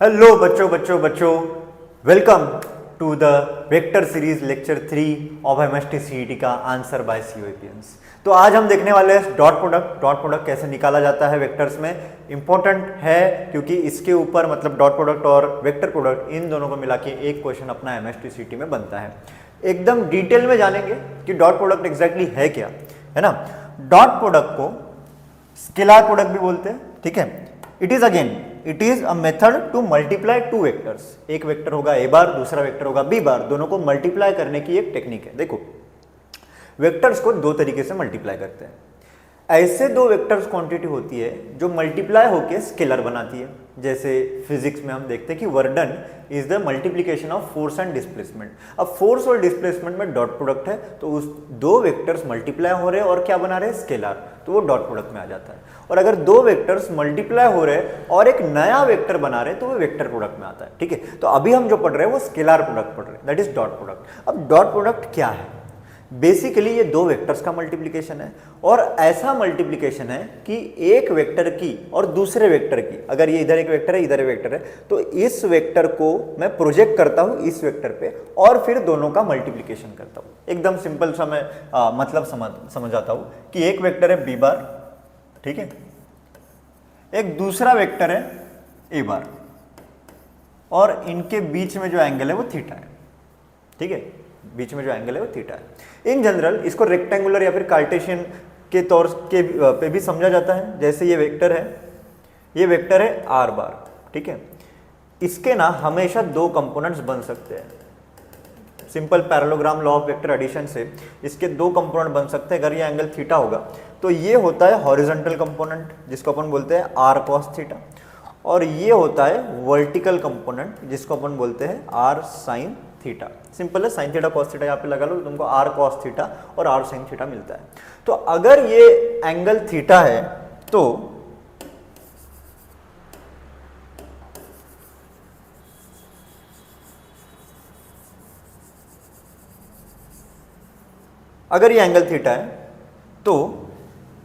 Hello बच्चों बच्चों बच्चों, welcome to the vector series lecture 3 of MST CET का आंसर बाय सीओईपीएंस। तो आज हम देखने वाले हैं डॉट प्रोडक्ट। डॉट प्रोडक्ट कैसे निकाला जाता है वेक्टर्स में, इंपॉर्टेंट है क्योंकि इसके ऊपर मतलब डॉट प्रोडक्ट और वेक्टर प्रोडक्ट इन दोनों को मिला के एक क्वेश्चन अपना एमएसटी सीईटी में बनता है। एकदम डिटेल में जानेंगे कि डॉट प्रोडक्ट एग्जैक्टली है क्या, है ना। डॉट प्रोडक्ट को स्केलर प्रोडक्ट भी बोलते हैं, ठीक है। It is a method to multiply two vectors. एक वेक्टर होगा ए बार, दूसरा वेक्टर होगा बी बार, दोनों को मल्टीप्लाई करने की एक टेक्निक है। देखो, वेक्टर्स को दो तरीके से मल्टीप्लाई करते हैं। ऐसे दो वेक्टर्स क्वांटिटी होती है जो मल्टीप्लाई होकर स्केलर बनाती है। जैसे फिजिक्स में हम देखते हैं कि work done is the multiplication of force and displacement. अब फोर्स और डिस्प्लेसमेंट में डॉट प्रोडक्ट है, तो उस दो वेक्टर्स मल्टीप्लाई हो रहे हैं और क्या बना रहे हैं, स्केलर, तो वो डॉट प्रोडक्ट में आ जाता है। और अगर दो वेक्टर्स मल्टीप्लाई हो रहे हैं और एक नया वेक्टर बना रहे हैं तो वो वेक्टर प्रोडक्ट में आता है, ठीक है। तो अभी हम जो पढ़ रहे हैं वो स्केलर प्रोडक्ट पढ़ रहे हैं, दैट इज डॉट प्रोडक्ट। अब डॉट प्रोडक्ट क्या है? बेसिकली ये दो वेक्टर्स का मल्टीप्लिकेशन है, और ऐसा मल्टीप्लिकेशन है कि एक वेक्टर की और दूसरे वेक्टर की, अगर ये इधर एक वेक्टर है इधर एक वेक्टर है, तो इस वेक्टर को मैं प्रोजेक्ट करता हूं इस वेक्टर पे और फिर दोनों का मल्टीप्लिकेशन करता हूं। एकदम सिंपल सा मैं मतलब समझाता हूं कि एक वेक्टर है बी बार, ठीक है, एक दूसरा वेक्टर है ए बार, और इनके बीच में जो एंगल है वो थीटा है, ठीक है। बीच में जो एंगल है वो थीटा है। इन जनरल इसको रेक्टेंगुलर या फिर कार्टेशियन के तौर के पे भी समझा जाता है। जैसे ये वेक्टर है आर बार, ठीक है। इसके ना हमेशा दो कंपोनेंट्स बन सकते हैं। Simple parallelogram law of vector addition से इसके दो कंपोनेंट बन सकते हैं। अगर ये एंगल थीटा होगा तो ये होता है हॉरिजॉन्टल कंपोनेंट जिसको अपन बोलते हैं आर कॉस थीटा, और ये होता है वर्टिकल कंपोनेंट जिसको अपन बोलते हैं आर साइन थीटा। सिंपल है, साइन थीटा कॉस थीटा यहाँ पे लगा लो, तुमको आर कॉस थीटा और आर साइन थीटा मिलता है। तो अगर ये एंगल थीटा है तो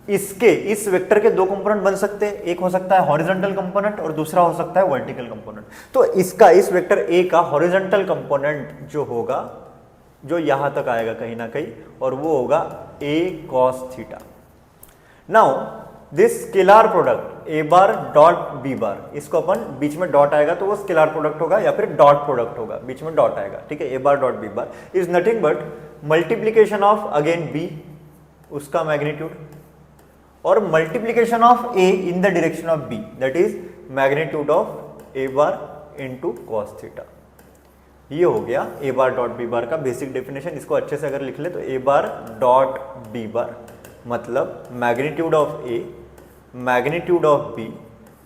इस वेक्टर के दो कंपोनेंट बन सकते हैं। एक हो सकता है हॉरिजॉन्टल कंपोनेंट और दूसरा हो सकता है वर्टिकल कंपोनेंट। तो इस वेक्टर ए का हॉरिजॉन्टल कंपोनेंट जो होगा, जो यहां तक आएगा कहीं ना कहीं, और वो होगा A cos theta. Now this scalar product A bar dot B bar, इसको अपन बीच में डॉट आएगा तो वो स्केलर प्रोडक्ट होगा या फिर डॉट प्रोडक्ट होगा, बीच में डॉट आएगा, ठीक है। ए bar dot B bar is nothing but multiplication of again B, उसका मैग्नीट्यूड, और multiplication of A in the direction of B, that is magnitude of A bar into cos theta. ये हो गया A bar dot B bar का basic definition. इसको अच्छे से अगर लिख ले तो A bar dot B bar मतलब magnitude of A, magnitude of B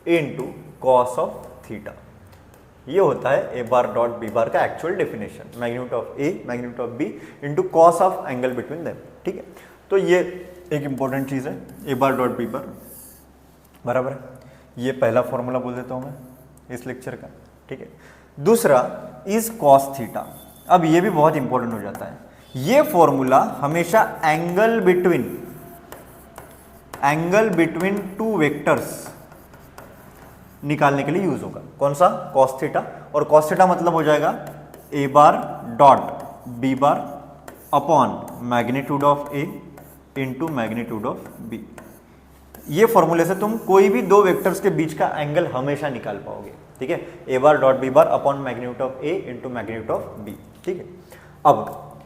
into cos of theta. ये होता है ए बार डॉट बी बार का actual definition, magnitude of A, magnitude of B into cos of angle between them, ठीक है। तो ये एक इंपॉर्टेंट चीज है ए बार डॉट बी बार, बराबर है। ये पहला फॉर्मूला बोल देता हूं मैं इस लेक्चर का, ठीक है। दूसरा इज कॉस थीटा। अब ये भी बहुत इंपॉर्टेंट हो जाता है। ये फॉर्मूला हमेशा एंगल बिटवीन टू वेक्टर्स निकालने के लिए यूज होगा। कौन सा? Cos theta. और कॉस थीटा मतलब हो जाएगा A bar dot B bar upon magnitude of A into magnitude of B. ये फॉर्मूले से तुम कोई भी दो वेक्टर्स के बीच का एंगल हमेशा निकाल पाओगे, ठीक है। ए bar dot B bar upon magnitude of A into magnitude of B, ठीक है। अब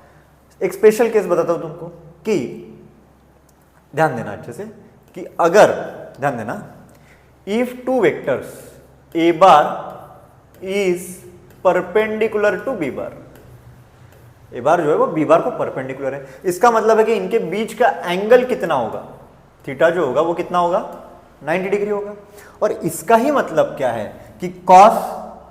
एक स्पेशल केस बताता हूं तुमको कि ध्यान देना अच्छे से, कि अगर ध्यान देना, if two vectors A bar is perpendicular to B bar, A bar जो है वो बी बार को परपेंडिकुलर है, इसका मतलब है कि इनके बीच का एंगल कितना होगा, थीटा जो होगा वो कितना होगा, 90 डिग्री होगा। और इसका ही मतलब क्या है कि कॉस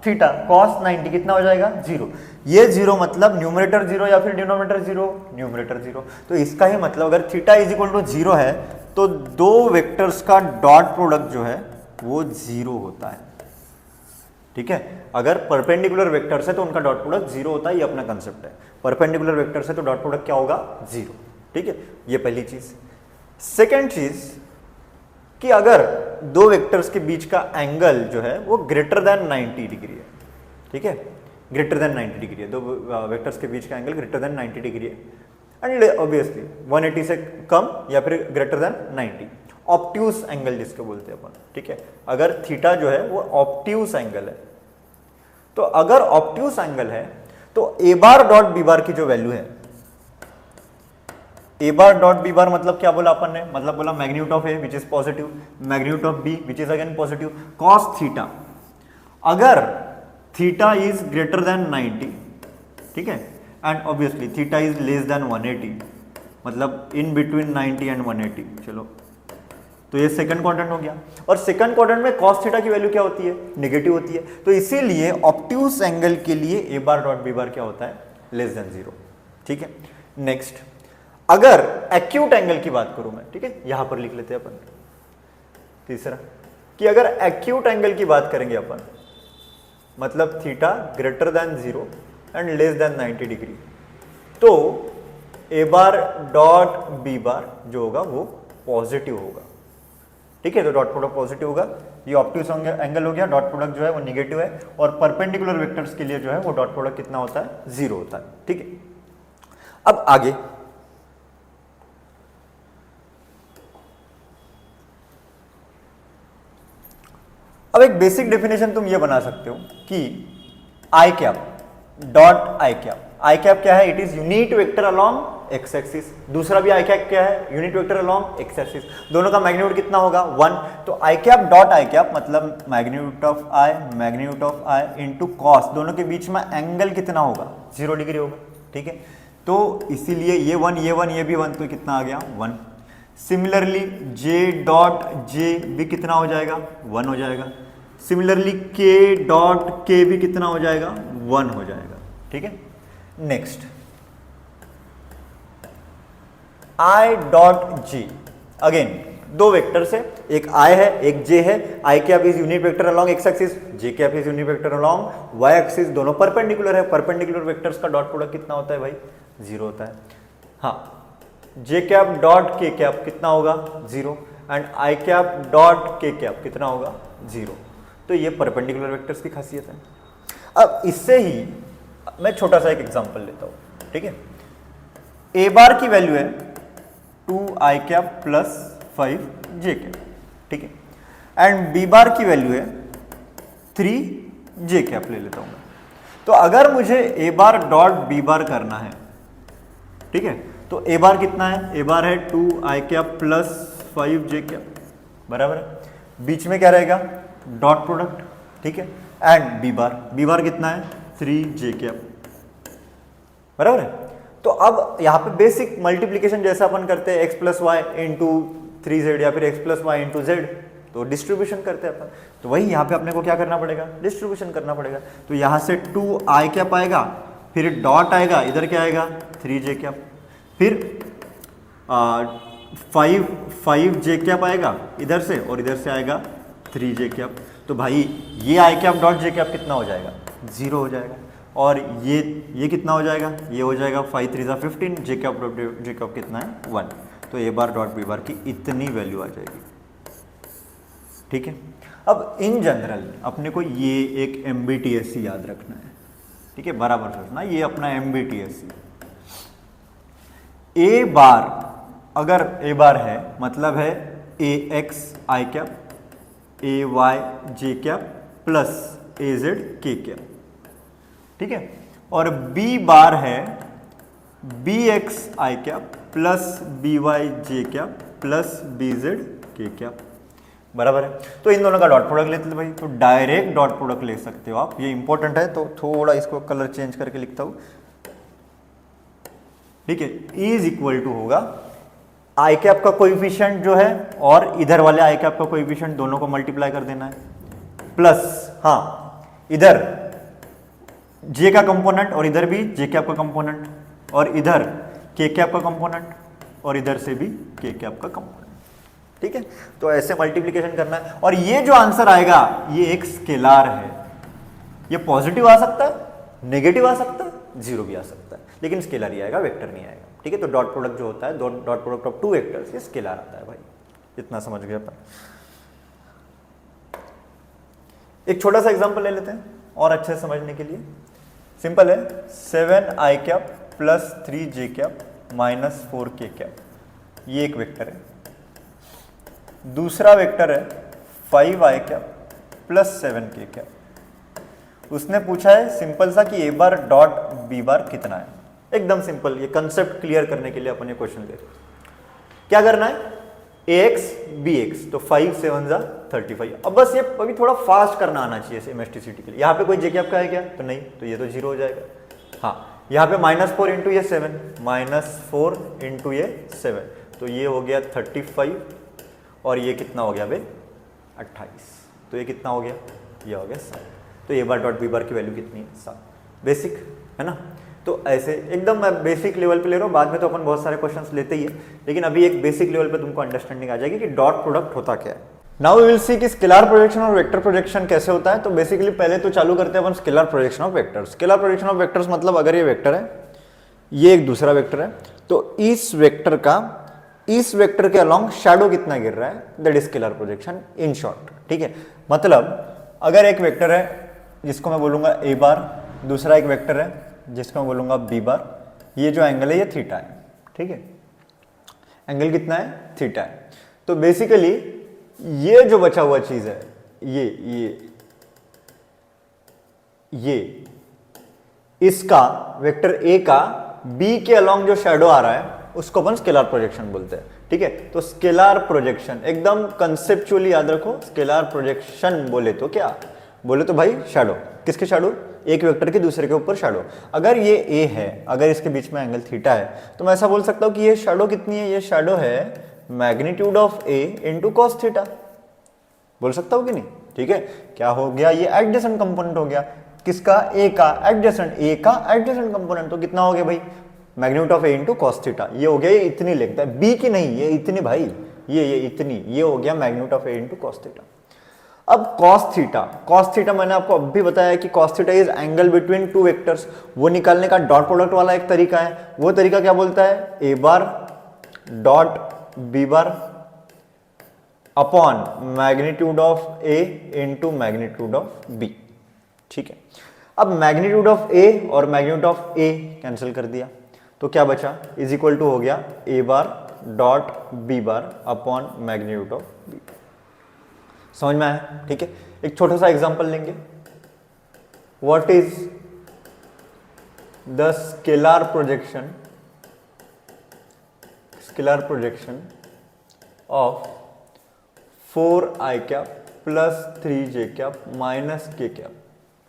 थीटा कॉस 90 कितना हो जाएगा, 0। ये 0 मतलब न्यूमरेटर 0 या फिर डिनोमिनेटर 0, न्यूमरेटर 0। तो इसका ही मतलब अगर थीटा इज इक्वल टू 0 है तो दो वेक्टर्स का डॉट प्रोडक्ट जो है वो 0 होता है, ठीक है। अगर परपेंडिकुलर वेक्टर्स है तो उनका डॉट प्रोडक्ट 0 होता है, ये अपना कंसेप्ट है। परपेंडिकुलर वेक्टर्स है तो डॉट प्रोडक्ट क्या होगा, 0, ठीक है। ये पहली चीज। सेकेंड चीज, कि अगर दो वेक्टर्स के बीच का एंगल जो है वो ग्रेटर देन 90 डिग्री है, ठीक है, ग्रेटर देन 90 डिग्री है, दो वेक्टर्स के बीच का एंगल ग्रेटर देन 90 डिग्री है एंड ऑब्वियसली 180 से कम या फिर ग्रेटर देन 90, ऑब्ट्यूस एंगल जिसको बोलते हैं अपन, ठीक है, अगर थीटा जो है वो ऑब्ट्यूस एंगल है, तो अगर ऑब्ट्यूस एंगल है तो A bar dot B bar की जो वैल्यू है, ए बार डॉट बी बार मतलब क्या बोला अपन ने, मतलब बोला magnitude of A which is positive, magnitude of B which is again positive, cos theta, अगर थीटा इज ग्रेटर देन 90, ठीक है, and obviously theta is less than 180, मतलब इन बिटवीन 90 एंड 180, चलो तो ये सेकंड क्वाड्रेंट हो गया, और सेकंड क्वाड्रेंट में cos थीटा की वैल्यू क्या होती है, नेगेटिव होती है, तो इसीलिए ऑब्ट्यूस एंगल के लिए ए बार डॉट बी बार क्या होता है, लेस देन 0, ठीक है। नेक्स्ट, अगर एक्यूट एंगल की बात करूं मैं, ठीक है, यहां पर लिख लेते हैं अपन, तीसरा कि अगर एक्यूट एंगल की बात करेंगे अपन, मतलब theta greater than 0 and less than 90 degree, तो A bar dot B bar जो होगा वो पॉजिटिव होगा, ठीक है, तो डॉट प्रोडक्ट पॉजिटिव होगा, ये ऑब्ट्यूस एंगल हो गया, डॉट प्रोडक्ट जो है वो नेगेटिव है, और परपेंडिकुलर वेक्टर्स के लिए जो है वो डॉट प्रोडक्ट कितना होता है, 0 होता है, ठीक है। अब आगे अब एक बेसिक डेफिनेशन तुम ये बना सकते हो कि I cap dot I cap, I cap क्या है, it is unit vector along X axis, दूसरा भी आई कैप क्या है, unit vector along X axis, दोनों का मैग्नीट्यूड कितना होगा 1, तो I cap dot I cap मतलब magnitude of I into cos, दोनों के बीच में एंगल कितना होगा, 0 डिग्री होगा, ठीक है, तो इसीलिए ये 1 ये भी 1, तो कितना आ गया 1। सिमिलरली जे डॉट जे भी कितना हो जाएगा, 1 हो जाएगा, सिमिलरली के डॉट के भी कितना हो जाएगा, 1 हो जाएगा, ठीक है। Next, I dot J, again दो वेक्टर्स है, एक आई है एक जे है, I cap is unit vector along X axis, J cap is unit vector along Y axis, दोनों परपेंडिकुलर है, परपेंडिकुलर वेक्टर्स का डॉट प्रोडक्ट कितना होता है भाई, 0 होता है। हाँ, J cap dot K cap कितना होगा, 0, and I cap dot K cap कितना होगा, 0, तो ये परपेंडिकुलर वेक्टर्स की खासियत है। अब इससे ही मैं छोटा सा एक एग्जांपल लेता हूं, ठीक है, ए बार की वैल्यू है 2 आई कैप प्लस 5 जे कैप, ठीक है, एंड बी बार की वैल्यू है 3 जे कैप ले लेता हूं मैं। तो अगर मुझे ए बार डॉट बी बार करना है, ठीक है, तो ए बार कितना है, ए बार है 2 आई कैप प्लस 5 जे कैप, बराबर है, बीच में क्या रहेगा, डॉट प्रोडक्ट, ठीक है, एंड बी बार कितना है 3 जे कैप, बराबर है। तो अब यहाँ पे बेसिक मल्टीप्लीकेशन जैसा अपन करते हैं x plus Y into 3z या फिर x plus Y into Z, तो डिस्ट्रीब्यूशन करते हैं अपन, तो वही यहाँ पे अपने को क्या करना पड़ेगा, डिस्ट्रीब्यूशन करना पड़ेगा। तो यहाँ से 2 आई कैप आएगा, फिर डॉट आएगा, इधर क्या आएगा 3 जे कैप, फिर 5 जे कैप आएगा इधर से, और इधर से आएगा 3 जे कैप, तो भाई ये आई कैप डॉट जे कैप कितना हो जाएगा, 0 हो जाएगा, और ये कितना हो जाएगा, ये हो जाएगा 5 3 15, जे कैप डॉट जे कैप कितना है 1, तो A bar dot B bar की इतनी वैल्यू आ जाएगी, ठीक है। अब इन जनरल अपने को ये एक MBTSC याद रखना है, ठीक है, बराबर सोचना, ये अपना MBTSC, ए बार अगर ए बार है मतलब है ए एक्स आई कैप, ए वाई जे कैप प्लस ए जेड के कैप, ठीक है, और बी बार है बी एक्स आई कैप प्लस बी वाई जे कैप प्लस बी जेड के कैप, बराबर है। तो इन दोनों का डॉट प्रोडक्ट लेते हैं भाई, तो डायरेक्ट डॉट प्रोडक्ट ले सकते हो आप, ये इंपॉर्टेंट है, तो थोड़ा इसको कलर चेंज करके लिखता हूं, ठीक है, इज इक्वल टू होगा आई कैप का कोएफिशिएंट जो है और इधर वाले आई कैप का कोएफिशिएंट दोनों को मल्टीप्लाई कर देना है, प्लस हाँ इधर जे का कंपोनेंट और इधर भी जे कैप का कंपोनेंट, और इधर के कैप का कंपोनेंट और इधर से भी के कैप का कंपोनेंट, ठीक है। तो ऐसे मल्टीप्लिकेशन करना है, और ये जो आंसर आएगा ये एक स्केलार है, ये पॉजिटिव आ सकता है, नेगेटिव आ सकता है, 0 भी आ सकता है, लेकिन स्केलर ही आएगा, वेक्टर नहीं आएगा, ठीक है। तो डॉट प्रोडक्ट जो होता है, डॉट प्रोडक्ट ऑफ 2 वेक्टर्स, ये स्केलर आता है भाई, इतना समझ गए अपन। एक छोटा सा एग्जांपल ले लेते हैं और अच्छे से समझने के लिए। सिंपल है, 7i cap plus 3j cap minus 4k cap, ये एक वेक्टर है। दूसरा वेक्टर है 5i cap plus 7k cap. उसने पूछा है सिंपल सा कि a बार डॉट b बार कितना है। एकदम सिंपल, ये कंसेप्ट क्लियर करने के लिए अपन ये क्वेश्चन ले रहे हैं। क्या करना है, ax bx, तो 5 7 जा 35। अब बस ये अभी थोड़ा फास्ट करना आना चाहिए MSTCT के लिए। यहाँ पे कोई जे कैप का है क्या, तो नहीं, तो ये तो जीरो हो जाएगा। हाँ, यहाँ पे -4 इंटू ये 7, -4 इंटू ये 7, तो ये हो गया 35 और ये कितना हो गया भाई 28, तो ये कितना हो गया, ये हो गया 7। तो A bar dot B bar की वैल्यू कितनी है, 7। बेसिक है ना। तो ऐसे एकदम मैं बेसिक लेवल पे ले रहा हूँ, बाद में तो अपन बहुत सारे क्वेश्चंस लेते ही है, लेकिन अभी एक बेसिक लेवल पे तुमको अंडरस्टैंडिंग आ जाएगी कि डॉट प्रोडक्ट होता क्या है। नाउ वी विल सी कि स्केलर प्रोजेक्शन और वेक्टर प्रोजेक्शन कैसे होता है। तो बेसिकली पहले तो चालू करते हैं अपन scalar projection of vectors. Scalar projection of vectors मतलब अगर ये वेक्टर है, ये एक दूसरा वेक्टर है, तो इस वेक्टर के अलॉन्ग शैडो कितना गिर रहा है, that is scalar projection in short. ठीक है, मतलब अगर एक वेक्टर है जिसको मैं बोलूंगा ए बार, दूसरा एक वेक्टर है जिसको मैं बोलूंगा बी बार, ये जो एंगल है ये थीटा है। ठीक है, एंगल कितना है, थीटा है। तो बेसिकली ये जो बचा हुआ चीज है, ये इसका वेक्टर ए का बी के अलॉन्ग जो शैडो आ रहा है उसको अपन स्केलर प्रोजेक्शन बोलते हैं। ठीक है, तो स्केलर प्रोजेक्शन एकदम कंसेप्चुअली याद रखो। स्केलर प्रोजेक्शन बोले तो क्या बोले, तो भाई शैडो, किसके शैडो, एक वेक्टर के दूसरे के ऊपर शैडो। अगर ये ए है, अगर इसके बीच में एंगल थीटा है, तो मैं ऐसा बोल सकता हूं कि ये शैडो कितनी है, ये शैडो है magnitude of A into cos theta, बोल सकता हूं कि नहीं। ठीक है, क्या हो गया, ये एडजेसेंट कंपोनेंट हो गया, किसका, ए का एडजेसेंट, ए का एडजेसेंट कंपोनेंट, तो कितना हो गया भाई magnitude of A into cos theta. ये हो गया, ये इतनी लेंथ है, बी की नहीं, ये इतनी भाई, ये इतनी, ये हो गया magnitude of A into cos theta. अब cos थीटा मैंने आपको अभी बताया कि cos theta is angle between two vectors, वो निकालने का डॉट प्रोडक्ट वाला एक तरीका है। वो तरीका क्या बोलता है, ए bar dot B bar upon magnitude of A into magnitude of B. ठीक है, अब मैग्नीट्यूड ऑफ ए और मैग्नीट्यूड ऑफ ए कैंसिल कर दिया, तो क्या बचा, इज इक्वल टू हो गया A bar dot B bar upon magnitude of B. समझ में आया। ठीक है, एक छोटा सा एग्जांपल लेंगे। What is the scalar projection of 4i cap plus 3j cap minus k cap,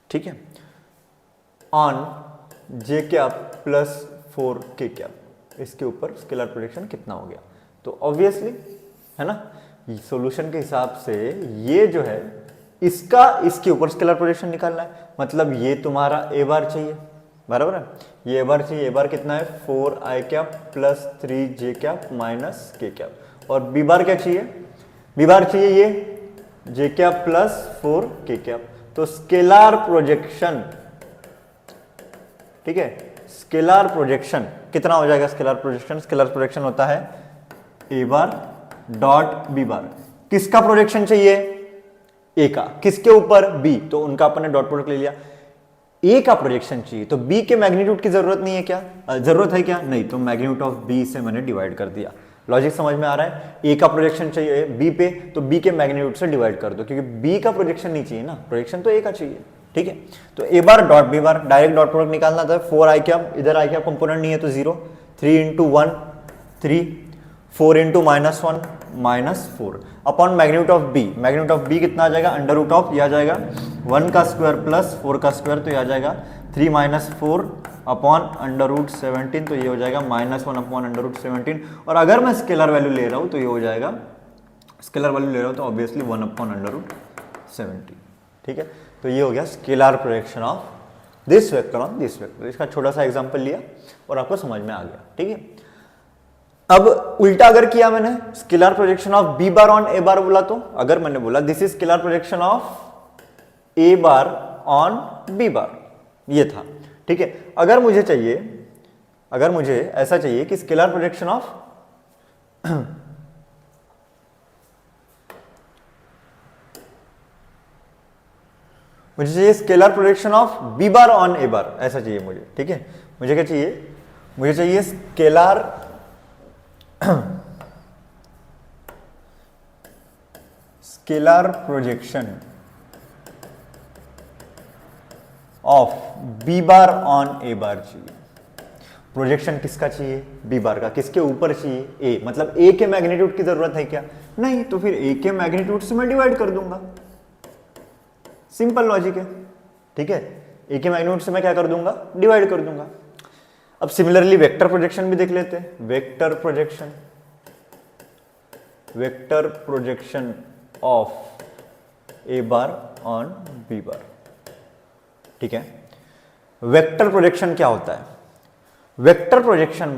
ठीक है, on j cap plus 4k cap, इसके ऊपर स्केलर प्रोजेक्शन कितना हो गया। तो ऑब्वियसली है ना, सॉल्यूशन के हिसाब से ये जो है इसका इसके ऊपर स्केलर प्रोजेक्शन निकालना है। मतलब ये तुम्हारा ए बार चाहिए, बराबर है, ये ए बार चाहिए। ए बार कितना है, 4i cap plus 3j cap minus k cap. और बी बार क्या चाहिए, बी बार चाहिए ये j cap plus 4k cap. तो स्केलर प्रोजेक्शन, ठीक है, स्केलर प्रोजेक्शन कितना हो जाएगा, स्केलर प्रोजेक्शन होता है ए बार डॉट बी बार। किसका प्रोजेक्शन चाहिए, ए का, किसके ऊपर, बी, तो उनका अपन ने डॉट प्रोडक्ट ले लिया। ए का प्रोजेक्शन चाहिए, तो बी के मैग्नीट्यूड की जरूरत नहीं है क्या, जरूरत है क्या, नहीं, तो मैग्नीट्यूड ऑफ बी से मैंने डिवाइड कर दिया। लॉजिक समझ में आ रहा है। ए का प्रोजेक्शन चाहिए बी पे, तो बी के मैग्नीट्यूड से डिवाइड कर दो, क्योंकि बी का प्रोजेक्शन नहीं चाहिए ना, प्रोजेक्शन तो ए का चाहिए। ठीक है, तो A bar dot B bar, direct dot product निकालना था। 4i कैप, इधर i कैप कंपोनेंट नहीं है तो 0, 3 इंटू 1 3, 4 इंटू -1 -4 upon magnitude of B. Magnitude of B कितना आ जाएगा, अंडर रूट ऑफ, यह आ जाएगा 1 का स्क्वायर प्लस 4 का स्क्वायर, तो यह आ जाएगा 3 - 4 अपॉन अंडर रूट 17, तो ये हो जाएगा -1 अपॉन अंडर रूट 17। और अगर मैं स्केलर वैल्यू ले रहा हूँ तो ये हो जाएगा, स्केलर वैल्यू ले रहा हूँ तो ऑब्वियसली 1 अपॉन अंडर रूट 17। ठीक है, तो ये हो गया scalar projection of this vector on this vector. इसका छोटा सा एग्जांपल लिया और आपको समझ में आ गया। ठीक है, अब उल्टा अगर किया मैंने, scalar projection of B bar on A bar बोला, तो अगर मैंने बोला this is scalar projection of A bar on B bar, ये था। ठीक है, अगर मुझे ऐसा चाहिए कि स्केलर प्रोजेक्शन ऑफ मुझे चाहिए scalar projection of B bar on A bar, ऐसा चाहिए मुझे, ठीक है। मुझे क्या चाहिए, मुझे चाहिए scalar scalar projection of B bar on A bar चाहिए। प्रोजेक्शन किसका चाहिए, बी बार का, किसके ऊपर चाहिए, ए, मतलब ए के मैग्नीट्यूड की जरूरत है क्या, नहीं, तो फिर ए के मैग्नीट्यूड से मैं डिवाइड कर दूंगा, सिंपल लॉजिक है, ठीक है। ए के मैग्नीट्यूड से मैं क्या कर दूंगा, डिवाइड कर दूंगा। अब सिमिलरली वेक्टर प्रोजेक्शन भी देख लेते हैं। Vector projection of A bar on B bar, ठीक है। वेक्टर प्रोजेक्शन क्या होता है, वेक्टर प्रोजेक्शन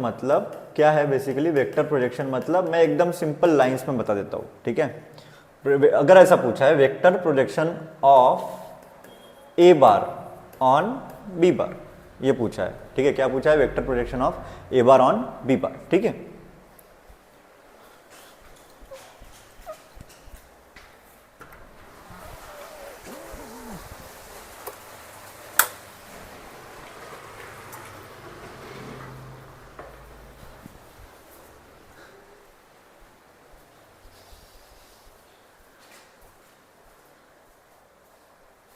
मतलब क्या है, बेसिकली वेक्टर प्रोजेक्शन मतलब मैं एकदम सिंपल लाइंस में बता देता हूं, ठीक है। अगर ऐसा पूछा है vector projection of A bar on B bar, ये पूछा है, ठीक है। क्या पूछा है, vector projection of A bar on B bar, ठीक है।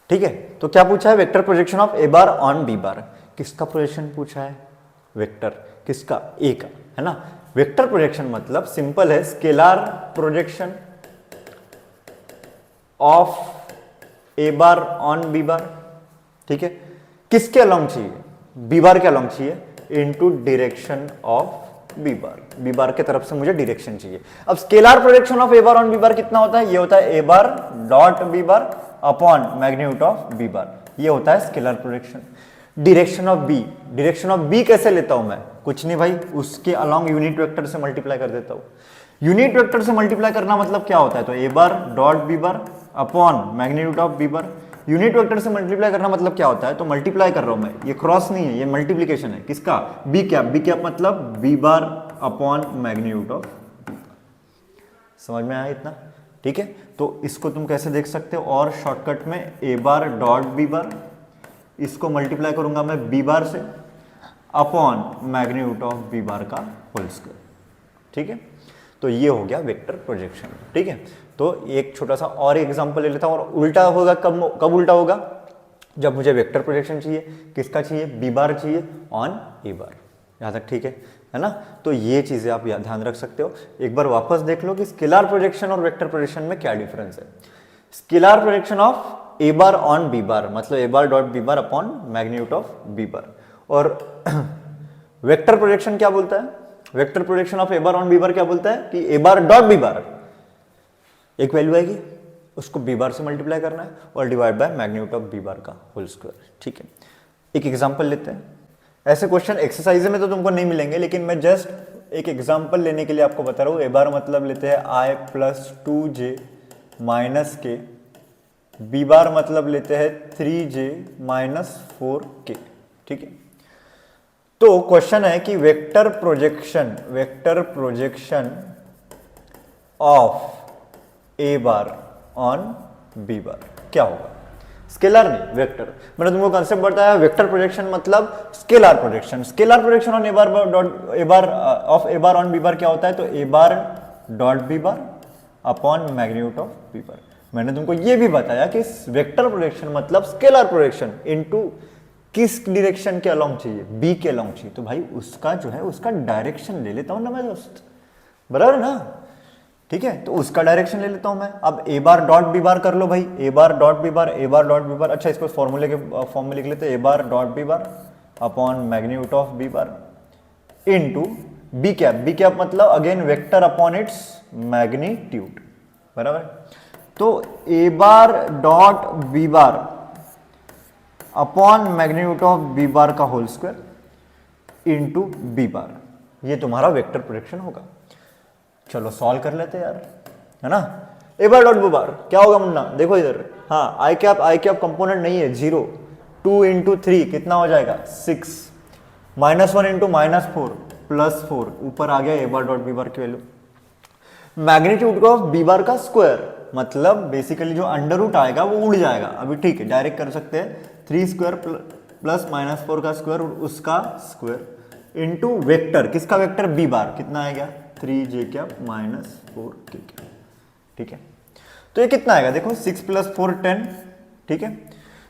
ठीक है, तो क्या पूछा है, vector projection of A bar on B bar. किसका प्रोजेक्शन पूछा है, वेक्टर, किसका, ए का, है ना। वेक्टर प्रोजेक्शन मतलब सिंपल है, scalar projection of A bar on B bar, ठीक है। किसके अलोंग चाहिए, बी बार के अलोंग चाहिए, into direction of B bar के तरफ से मुझे डायरेक्शन चाहिए। अब scalar projection of A bar on B bar कितना होता है, ये होता है ए bar dot B bar upon magnitude of B bar, ये होता है scalar projection. Direction of B कैसे लेता हूं मैं, कुछ नहीं भाई, उसके अलोंग यूनिट वेक्टर से मल्टीप्लाई कर देता हूं। यूनिट वेक्टर से मल्टीप्लाई करना मतलब क्या होता है, तो A bar dot B bar upon magnitude of B bar. Unit vector से मल्टीप्लाई करना मतलब क्या होता है, तो मल्टीप्लाई कर रहा हूं मैं, ये क्रॉस नहीं है, ये मल्टीप्लीकेशन है, किसका, बी कैप मतलब B bar upon magnitude of. समझ में आया इतना, ठीक है। तो इसको तुम कैसे देख सकते हो, और शॉर्टकट में ए बार डॉट बी बार, इसको मल्टीप्लाई करूंगा मैं बी बार से upon magnitude of B bar का होल स्क्वायर, ठीक है। तो ये हो गया वेक्टर प्रोजेक्शन, ठीक है। तो एक छोटा सा और एग्जांपल ले लेता हूं, और उल्टा होगा, कब उल्टा होगा, जब मुझे वेक्टर प्रोजेक्शन चाहिए, किसका चाहिए, बी बार चाहिए ऑन ए बार। यहां तक ठीक है ना। तो ये चीजें आप ध्यान रख सकते हो। एक बार वापस देख लो कि स्केलर प्रोजेक्शन और वेक्टर प्रोजेक्शन में क्या डिफरेंस है। Scalar projection of A bar on B bar मतलब A bar dot B bar upon magnitude of B bar, और वेक्टर प्रोजेक्शन क्या बोलता है, vector projection of A bar on B bar क्या बोलता है कि a bar dot B bar एक वैल्यू आएगी, उसको बी बार से मल्टीप्लाई करना है और divide by magnitude of B bar का होल स्क्वायर, ठीक है। एक एग्जांपल लेते हैं। ऐसे क्वेश्चन एक्सरसाइज में तो तुमको नहीं मिलेंगे, लेकिन मैं जस्ट एक एग्जांपल लेने के लिए आपको बता रहा हूं। ए बार मतलब लेते हैं i प्लस 2j माइनस के, बी बार मतलब लेते हैं 3j माइनस 4k, ठीक है। तो क्वेश्चन है कि vector projection of A bar on B bar क्या होगा, स्केलर नहीं वेक्टर। मैंने तुमको कंसेप्ट बताया, वेक्टर प्रोजेक्शन मतलब scalar projection on A bar dot A bar of A bar on B bar क्या होता है, तो A bar dot B bar upon magnitude of B bar. मैंने तुमको ये भी बताया कि वेक्टर प्रोजेक्शन मतलब स्केलर प्रोजेक्शन इनटू किस डायरेक्शन के अलोंग चाहिए, बी के अलोंग चाहिए, तो भाई उसका जो है उसका डायरेक्शन ले लेता हूं ना मैं दोस्त, बराबर ना, ठीक है। तो उसका डायरेक्शन ले लेता हूं मैं। अब ए बार डॉट बी बार कर लो भाई, A bar dot B bar, A bar dot B bar, अच्छा इसको फॉर्मूले के फॉर्म में लिख लेते हैं, A bar dot B bar upon magnitude of B bar into B cap मतलब again vector upon its magnitude, बराबर। तो A bar dot B bar upon magnitude of B bar का whole square into B bar, ये तुम्हारा vector projection होगा। चलो solve कर लेते यार, है ना। ए बार डॉट बी बार क्या होगा मुन्ना, देखो इधर, हाँ आई कैप कंपोनेंट नहीं है, 0, 2 इंटू 3 कितना हो जाएगा 6, -1 इंटू -4 +4, ऊपर आ गया A bar dot B bar की value, magnitude of B bar का स्क्वायर मतलब बेसिकली जो अंडर रूट आएगा वो उड़ जाएगा। अभी ठीक है, डायरेक्ट कर सकते हैं 3 स्क्वायर प्लस माइनस 4 का स्क्वायर उसका स्क्वायर इनटू वेक्टर, किसका वेक्टर बी बार, कितना आएगा 3j cap minus 4k cap. ठीक है, तो ये कितना आएगा देखो 6 प्लस 4 10, ठीक है,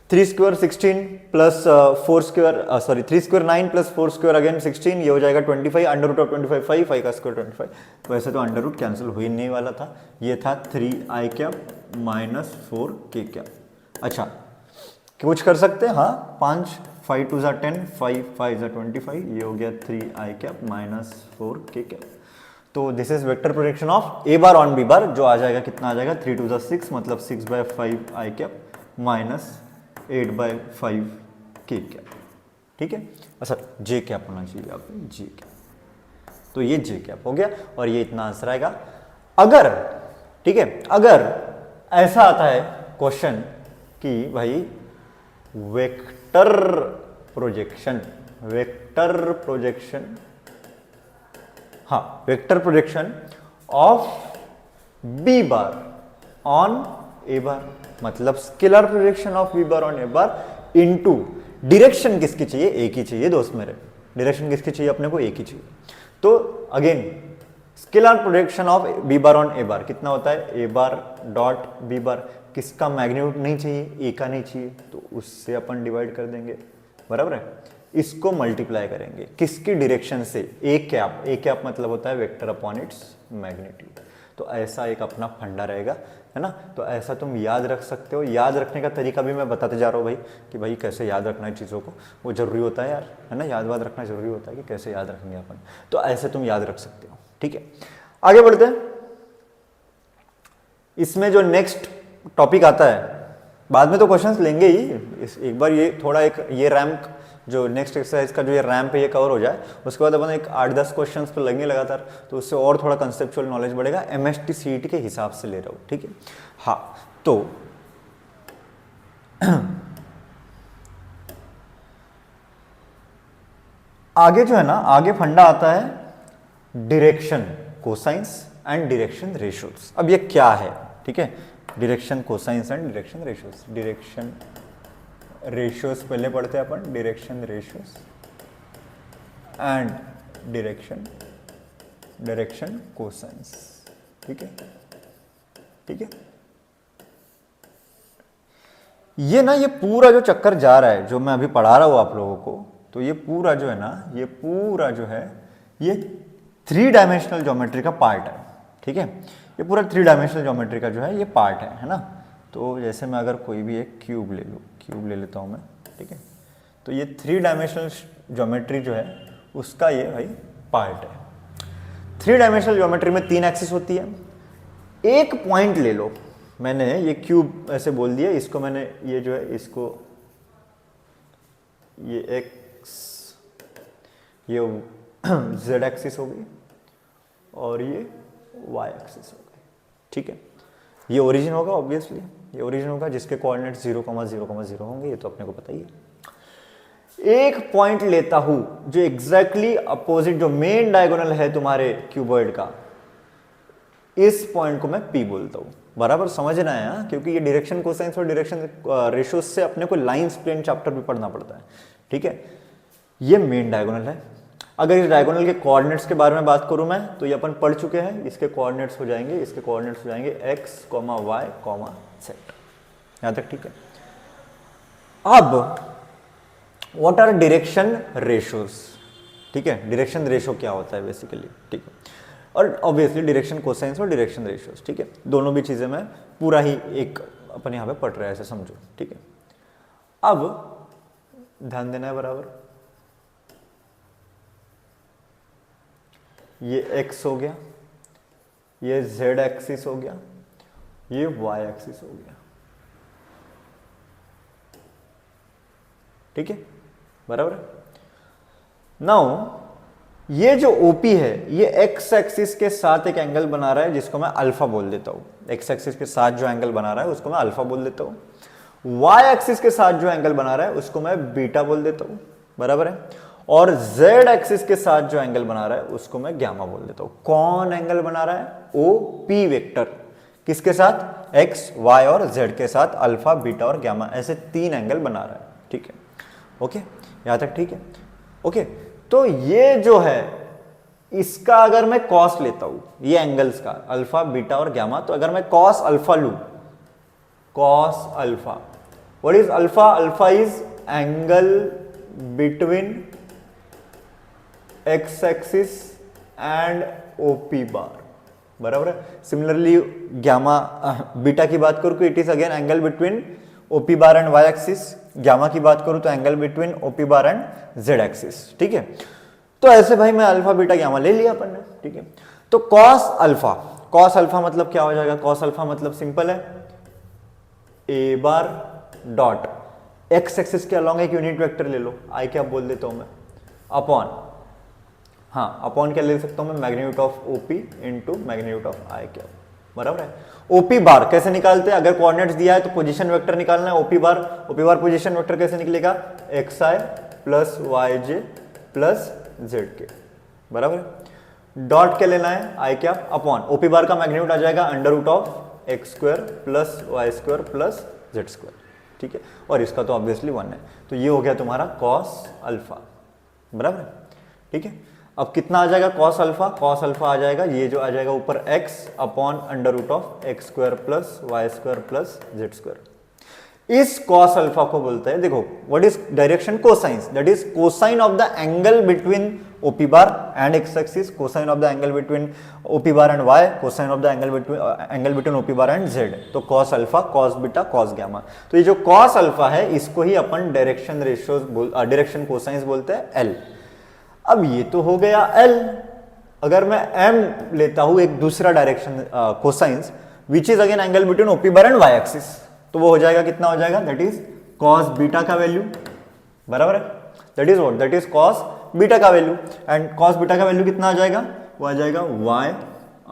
3 square 16 plus 4 square 3 square 9 plus 4 square again 16, ये हो जाएगा 25, अंडर रूट ऑफ 25 5 का स्क्वायर 25। वैसे तो अंडर रूट कैंसिल हो ही नहीं वाला था, ये था 3i cap minus 4k cap. अच्छा कुछ कर सकते हैं, हाँ 5 5 2 10 5 5 25, ये हो गया 3i cap minus 4k cap. तो this is vector projection of A bar on B bar, जो आ जाएगा कितना आ जाएगा 3 2 6 मतलब 6/5 i cap minus 8/5 k cap. ठीक है, अच्छा j कैप होना चाहिए यहाँ पे j कैप, तो ये j कैप हो गया और ये इतना आंसर आएगा। अगर ठीक है, अगर ऐसा आता है क्वेश्चन कि भाई वेक्टर प्रोजेक्शन हाँ vector projection of B bar on A bar, मतलब scalar projection of B bar on A bar into direction किसकी चाहिए, एक ही चाहिए दोस्त मेरे, डायरेक्शन किसकी चाहिए अपने को, एक ही चाहिए। तो again scalar projection of B bar on A bar कितना होता है, ए बार डॉट बी बार, किसका मैग्नीट्यूड नहीं चाहिए, ए का नहीं चाहिए, तो उससे अपन डिवाइड कर देंगे, बराबर है। इसको मल्टीप्लाई करेंगे किसकी डायरेक्शन से, ए कैप मतलब होता है वेक्टर अपॉन इट्स मैग्नीट्यूड। तो ऐसा एक अपना फंडा रहेगा, है ना। तो ऐसा तुम याद रख सकते हो। याद रखने का तरीका भी मैं बताते जा रहा हूँ भाई, कि भाई कैसे याद रखना है चीज़ों को, वो जरूरी होता है यार, है ना, याद वाद रखना जरूरी होता है कि कैसे याद रखेंगे अपन। तो ऐसे तुम याद रख सकते हो। ठीक है, आगे बढ़ते हैं। इसमें जो नेक्स्ट टॉपिक आता है, बाद में तो क्वेश्चंस लेंगे ही, एक बार ये थोड़ा एक ये रैंप जो नेक्स्ट एक्सरसाइज का जो ये रैंप है ये कवर हो जाए, उसके बाद अपन एक 8-10 क्वेश्चंस तो लगेंगे लगातार, तो उससे और थोड़ा कंसेप्चुअल नॉलेज बढ़ेगा। MST CET के हिसाब से ले रहा हूँ, ठीक है। हाँ, तो आगे जो है ना, आगे फंडा आता है direction cosines and direction ratios. अब ये क्या है, ठीक है, direction cosines and direction ratios. Direction ratios पहले पढ़ते हैं अपन, direction ratios and direction cosines, ठीक है, ठीक है। ये ना, ये पूरा जो चक्कर जा रहा है, जो मैं अभी पढ़ा रहा हूं आप लोगों को, तो ये पूरा जो है ना, ये पूरा जो है ये 3 डायमेंशनल ज्योमेट्री का पार्ट है, ठीक है। ये पूरा 3 डायमेंशनल ज्योमेट्री का जो है ये पार्ट है ना। तो जैसे मैं अगर कोई भी एक क्यूब ले लूँ, क्यूब ले लेता हूँ मैं, ठीक है, तो ये 3 डायमेंशनल ज्योमेट्री जो है उसका ये भाई पार्ट है। 3 डायमेंशनल ज्योमेट्री में 3 एक्सिस होती है। एक पॉइंट ले लो, मैंने ये क्यूब ऐसे बोल दिया, इसको मैंने ये जो है इसको ये एक्स, ये जेड एक्सिस हो गई और ये वाई एक्सिस हो गई, ठीक है। ये ओरिजिन होगा, ऑब्वियसली ये ओरिजिन होगा जिसके कोऑर्डिनेट्स 0,0,0 होंगे, ये तो अपने को पता ही है। एक पॉइंट लेता हूं जो एग्जैक्टली अपोजिट, जो मेन डायगोनल है तुम्हारे क्यूबॉइड का, इस पॉइंट को मैं P बोलता हूं। बराबर समझना है हाँ? क्योंकि ये डायरेक्शन कोसाइंस और डायरेक्शन रेशियोज से अपने को लाइंस प्लेन चैप्टर भी पढ़ना पड़ता है, ठीक है। ये मेन डायगोनल है। अगर इस डायगोनल के कोऑर्डिनेट्स के बारे में बात करूं मैं, तो ये अपन पढ़ चुके हैं। इसके कोऑर्डिनेट्स हो जाएंगे, इसके कोऑर्डिनेट्स हो जाएंगे x, y, z, यहां तक ठीक है। अब व्हाट आर डायरेक्शन रेशियोज, ठीक है, डायरेक्शन रेशियो क्या होता है बेसिकली, ठीक है, और ऑब्वियसली डायरेक्शन कोसाइंस और डायरेक्शन रेशियोज, ठीक है, दोनों भी चीजें मैं पूरा ही एक अपन यहां पे पढ़ रहे हैं, ऐसे समझो, ठीक है। अब ध्यान देना है बराबर, ये x हो गया, ये z एक्सिस हो गया, ये y एक्सिस हो गया, ठीक है, बराबर। नाउ ये जो OP है, ये x एक्सिस के साथ एक एंगल बना रहा है जिसको मैं अल्फा बोल देता हूं। x एक्सिस के साथ जो एंगल बना रहा है उसको मैं अल्फा बोल देता हूं। y एक्सिस के साथ जो एंगल बना रहा है उसको मैं बीटा बोल देता हूं, बराबर है। और z एक्सिस के साथ जो एंगल बना रहा है उसको मैं गामा बोल देता हूं। कौन एंगल बना रहा है? OP वेक्टर, किसके साथ? एक्स वाई और जेड के साथ अल्फा बीटा और गामा ऐसे 3 एंगल बना रहा है, ठीक है। ओके, यहां तक ठीक है। ओके, तो ये जो है इसका अगर मैं कॉस लेता हूं, ये एंगल्स का अल्फा बीटा और गामा, तो अगर मैं कॉस अल्फा लू, cos alpha, what is alpha? Alpha is angle between x axis and OP bar, बराबर है। सिमिलरली गामा बीटा की बात करूं तो it is again angle between OP bar and Y axis, gamma की बात करूं तो angle between OP bar and z axis, ठीक है। तो ऐसे भाई मैं अल्फा बीटा गामा ले लिया अपन ने, ठीक है। तो कॉस अल्फा, कॉस अल्फा मतलब क्या हो जाएगा? कॉस अल्फा मतलब सिंपल है, ए बार डॉट एक्स एक्सिस के अलॉन्ग एक यूनिट वेक्टर ले लो, आई क्या बोल देता हूं मैं, अपॉन, हाँ अपॉन क्या ले सकता हूं मैं, magnitude of OP into magnitude of i क्या, बराबर है। ओपी बार कैसे निकालते हैं? अगर कोऑर्डिनेट्स दिया है तो पोजीशन वेक्टर निकालना है। ओपी बार पोजीशन वेक्टर कैसे निकलेगा? एक्स आई प्लस वाई जे प्लस जेड के, बराबर है। डॉट क्या लेना है? आई क्या अपॉन ओपी बार का मैग्नीट्यूड आ जाएगा under root of x square plus Y square plus Z square, ठीक है। और इसका तो ऑब्वियसली 1 है, तो ये हो गया तुम्हारा कॉस अल्फा, बराबर है, ठीक है। अब कितना आ जाएगा कॉस अल्फा? कॉस अल्फा आ जाएगा, ये जो आ जाएगा ऊपर x upon under root of x square plus Y square plus Z square. इस कॉस अल्फा को बोलते हैं, देखो what is direction? Cosines, that is cosine of the angle between OP bar and X axis, cosine of the angle between OP bar and Y, cosine of the angle between OP bar and Z. तो cos alpha, cos beta, cos gamma. तो ये जो cos alpha है इसको ही अपन direction ratios direction cosines बोलते हैं, L. अब ये तो हो गया L, अगर मैं M लेता हूं एक दूसरा direction cosines which is again angle between OP bar and Y axis, तो वो हो जाएगा, कितना हो जाएगा? दैट इज कॉस बीटा का वैल्यू, बराबर है। That is what? That is cos beta का वैल्यू, एंड कॉस बीटा का वैल्यू कितना आ जाएगा? वो आ जाएगा y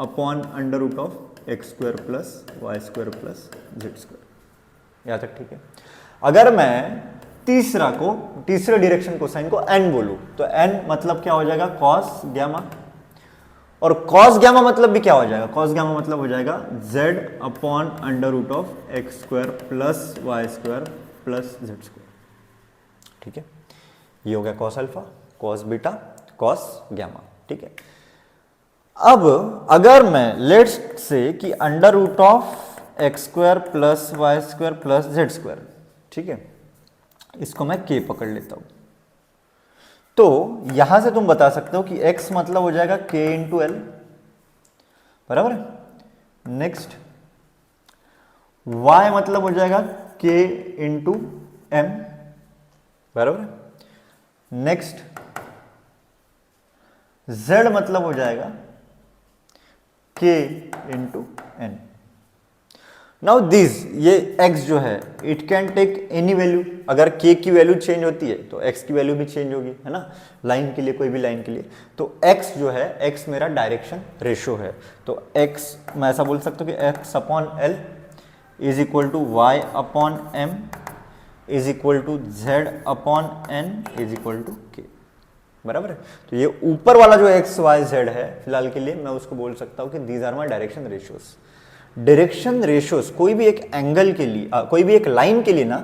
upon under root of x square plus Y square plus Z square. यहां तक ठीक है। अगर मैं तीसरे डायरेक्शन कोसाइन को n बोलूं तो n मतलब क्या हो जाएगा? कॉस गामा, और कॉस गामा मतलब भी क्या हो जाएगा? कॉस गामा मतलब हो जाएगा z upon under root of x square plus Y square plus Z square, ठीक है। ये हो गया cos alpha, cos beta, cos gamma, ठीक है। अब अगर मैं लेट्स से कि under root of x square plus Y square plus Z square, ठीक है, इसको मैं k पकड़ लेता हूं, तो यहां से तुम बता सकते हो कि x मतलब हो जाएगा k इंटू एल, बराबर है। नेक्स्ट y मतलब हो जाएगा k इंटू एम, बराबर है। नेक्स्ट z मतलब हो जाएगा k into N. Now this, ये x जो है it can take any value, अगर k की वैल्यू चेंज होती है तो x की वैल्यू भी चेंज होगी, है ना, लाइन के लिए, कोई भी लाइन के लिए। तो x जो है, x मेरा डायरेक्शन रेशो है, तो x मैं ऐसा बोल सकता हूँ कि x upon L is equal to Y upon M is equal to z upon N is equal to k, बराबर है। तो ये ऊपर वाला जो x y z है फिलहाल के लिए मैं उसको बोल सकता हूँ कि these are my direction ratios. Direction ratios कोई भी एक एंगल के लिए, कोई भी एक लाइन के लिए ना,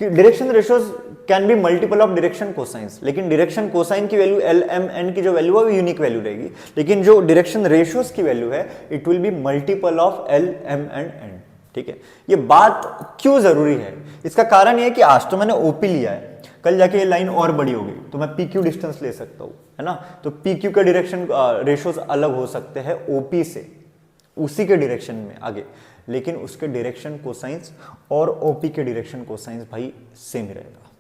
कि direction ratios can be multiple of direction cosines, लेकिन डायरेक्शन कोसाइन की वैल्यू एल एम एन की जो वैल्यू है वो यूनिक वैल्यू रहेगी, लेकिन जो डायरेक्शन रेशियोज की वैल्यू है it will be multiple of L M and N, ठीक है। ये बात क्यों जरूरी है? इसका कारण ये है कि आज तो मैंने ओपी लिया है, कल जाके ये लाइन और बड़ी हो गई तो मैं पी क्यू डिस्टेंस ले सकता हूं, है ना। तो पी क्यू के डायरेक्शन रेशियोज अलग हो सकते हैं ओपी से, उसी के डायरेक्शन में आगे, लेकिन उसके डायरेक्शन कोसाइंस और ओपी के डायरेक्शन कोसाइंस भाई सेम ही रहेगा,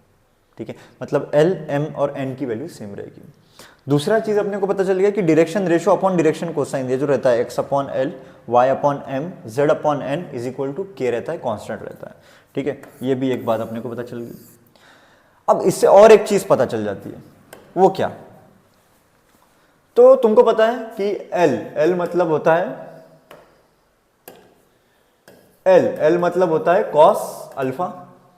ठीक है। मतलब एल एम और एन की वैल्यू सेम रहेगी। दूसरा चीज अपने को पता चल गया कि direction ratio upon direction cosine, ये जो रहता है X upon L, Y upon M, Z upon N is equal to K रहता है, कांस्टेंट रहता है, ठीक है। ये भी एक बात अपने को पता चल गई। अब इससे और एक चीज पता चल जाती है, वो क्या? तो तुमको पता है कि एल मतलब होता है एल मतलब होता है कॉस अल्फा,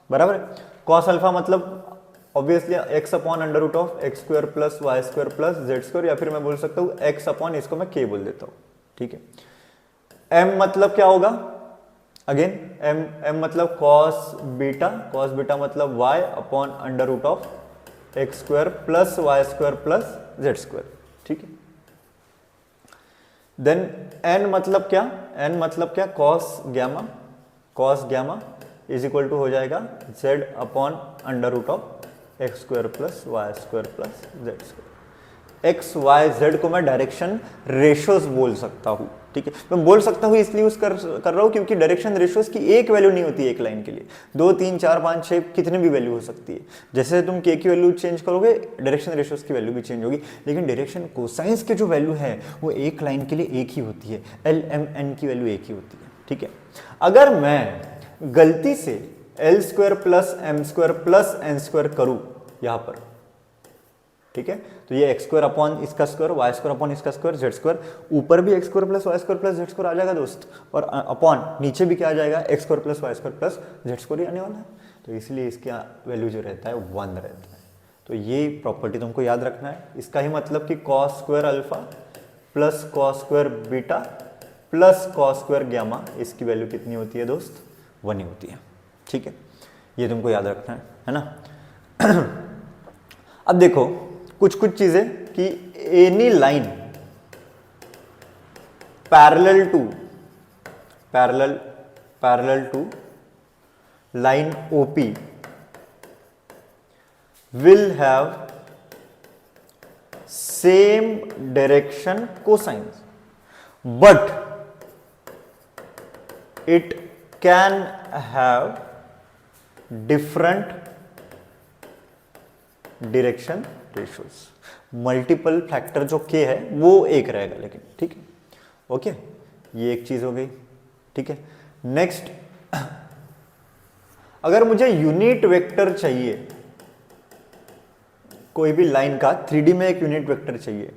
बराबर है। कॉस अल्फा मतलब obviously X upon under root of x square plus Y square plus Z square, या फिर मैं बोल सकता हूं एक्स अपॉन, इसको मैं के बोल देता हूं, ठीक है। एम मतलब क्या होगा? अगेन एम एम मतलब कॉस बीटा मतलब y upon under root of x square plus Y square plus Z square, ठीक है। देन n मतलब क्या cos gamma is equal to हो जाएगा z upon under root of x square plus Y square plus Z square. X Y Z को मैं direction ratios बोल सकता हूँ, ठीक है। मैं बोल सकता हूँ इसलिए यूज कर रहा हूँ क्योंकि डायरेक्शन रेशोज की एक वैल्यू नहीं होती है एक लाइन के लिए, 2 3 4 5 6 कितने भी वैल्यू हो सकती है। जैसे तुम के की वैल्यू चेंज करोगे डायरेक्शन रेशोज की वैल्यू भी चेंज होगी, लेकिन डायरेक्शन कोसाइंस की जो वैल्यू है वो एक लाइन के लिए एक ही होती है, एल एम एन की वैल्यू एक ही होती है, ठीक है। अगर मैं गलती से l square plus M square plus N square करूँ यहाँ पर, ठीक है, तो ये एक्स स्क्वायर अपॉन इसका स्क्वायर, वाई स्क्वायर अपॉन इसका स्क्वायर, जेड स्क्वायर, ऊपर भी x square plus Y square plus Z square आ जाएगा दोस्त, और अपॉन नीचे भी क्या आ जाएगा, x square plus Y square plus Z square ही आने वाला है। तो इसलिए इसका वैल्यू जो रहता है 1 रहता है। तो ये प्रॉपर्टी तुमको याद रखना है। इसका ही मतलब कि cos square alpha plus cos square beta plus cos square gamma, इसकी वैल्यू कितनी होती है दोस्त, 1 ही होती है, ठीक है। ये तुमको याद रखना है ना। अब देखो कुछ चीजें कि any line parallel to line OP will have same direction cosines but it can have different direction ratios. Multiple factor जो के है वो एक रहेगा लेकिन, ठीक है, ओके। ये एक चीज हो गई, ठीक है। नेक्स्ट, अगर मुझे यूनिट वेक्टर चाहिए कोई भी लाइन का 3D में एक यूनिट वेक्टर चाहिए,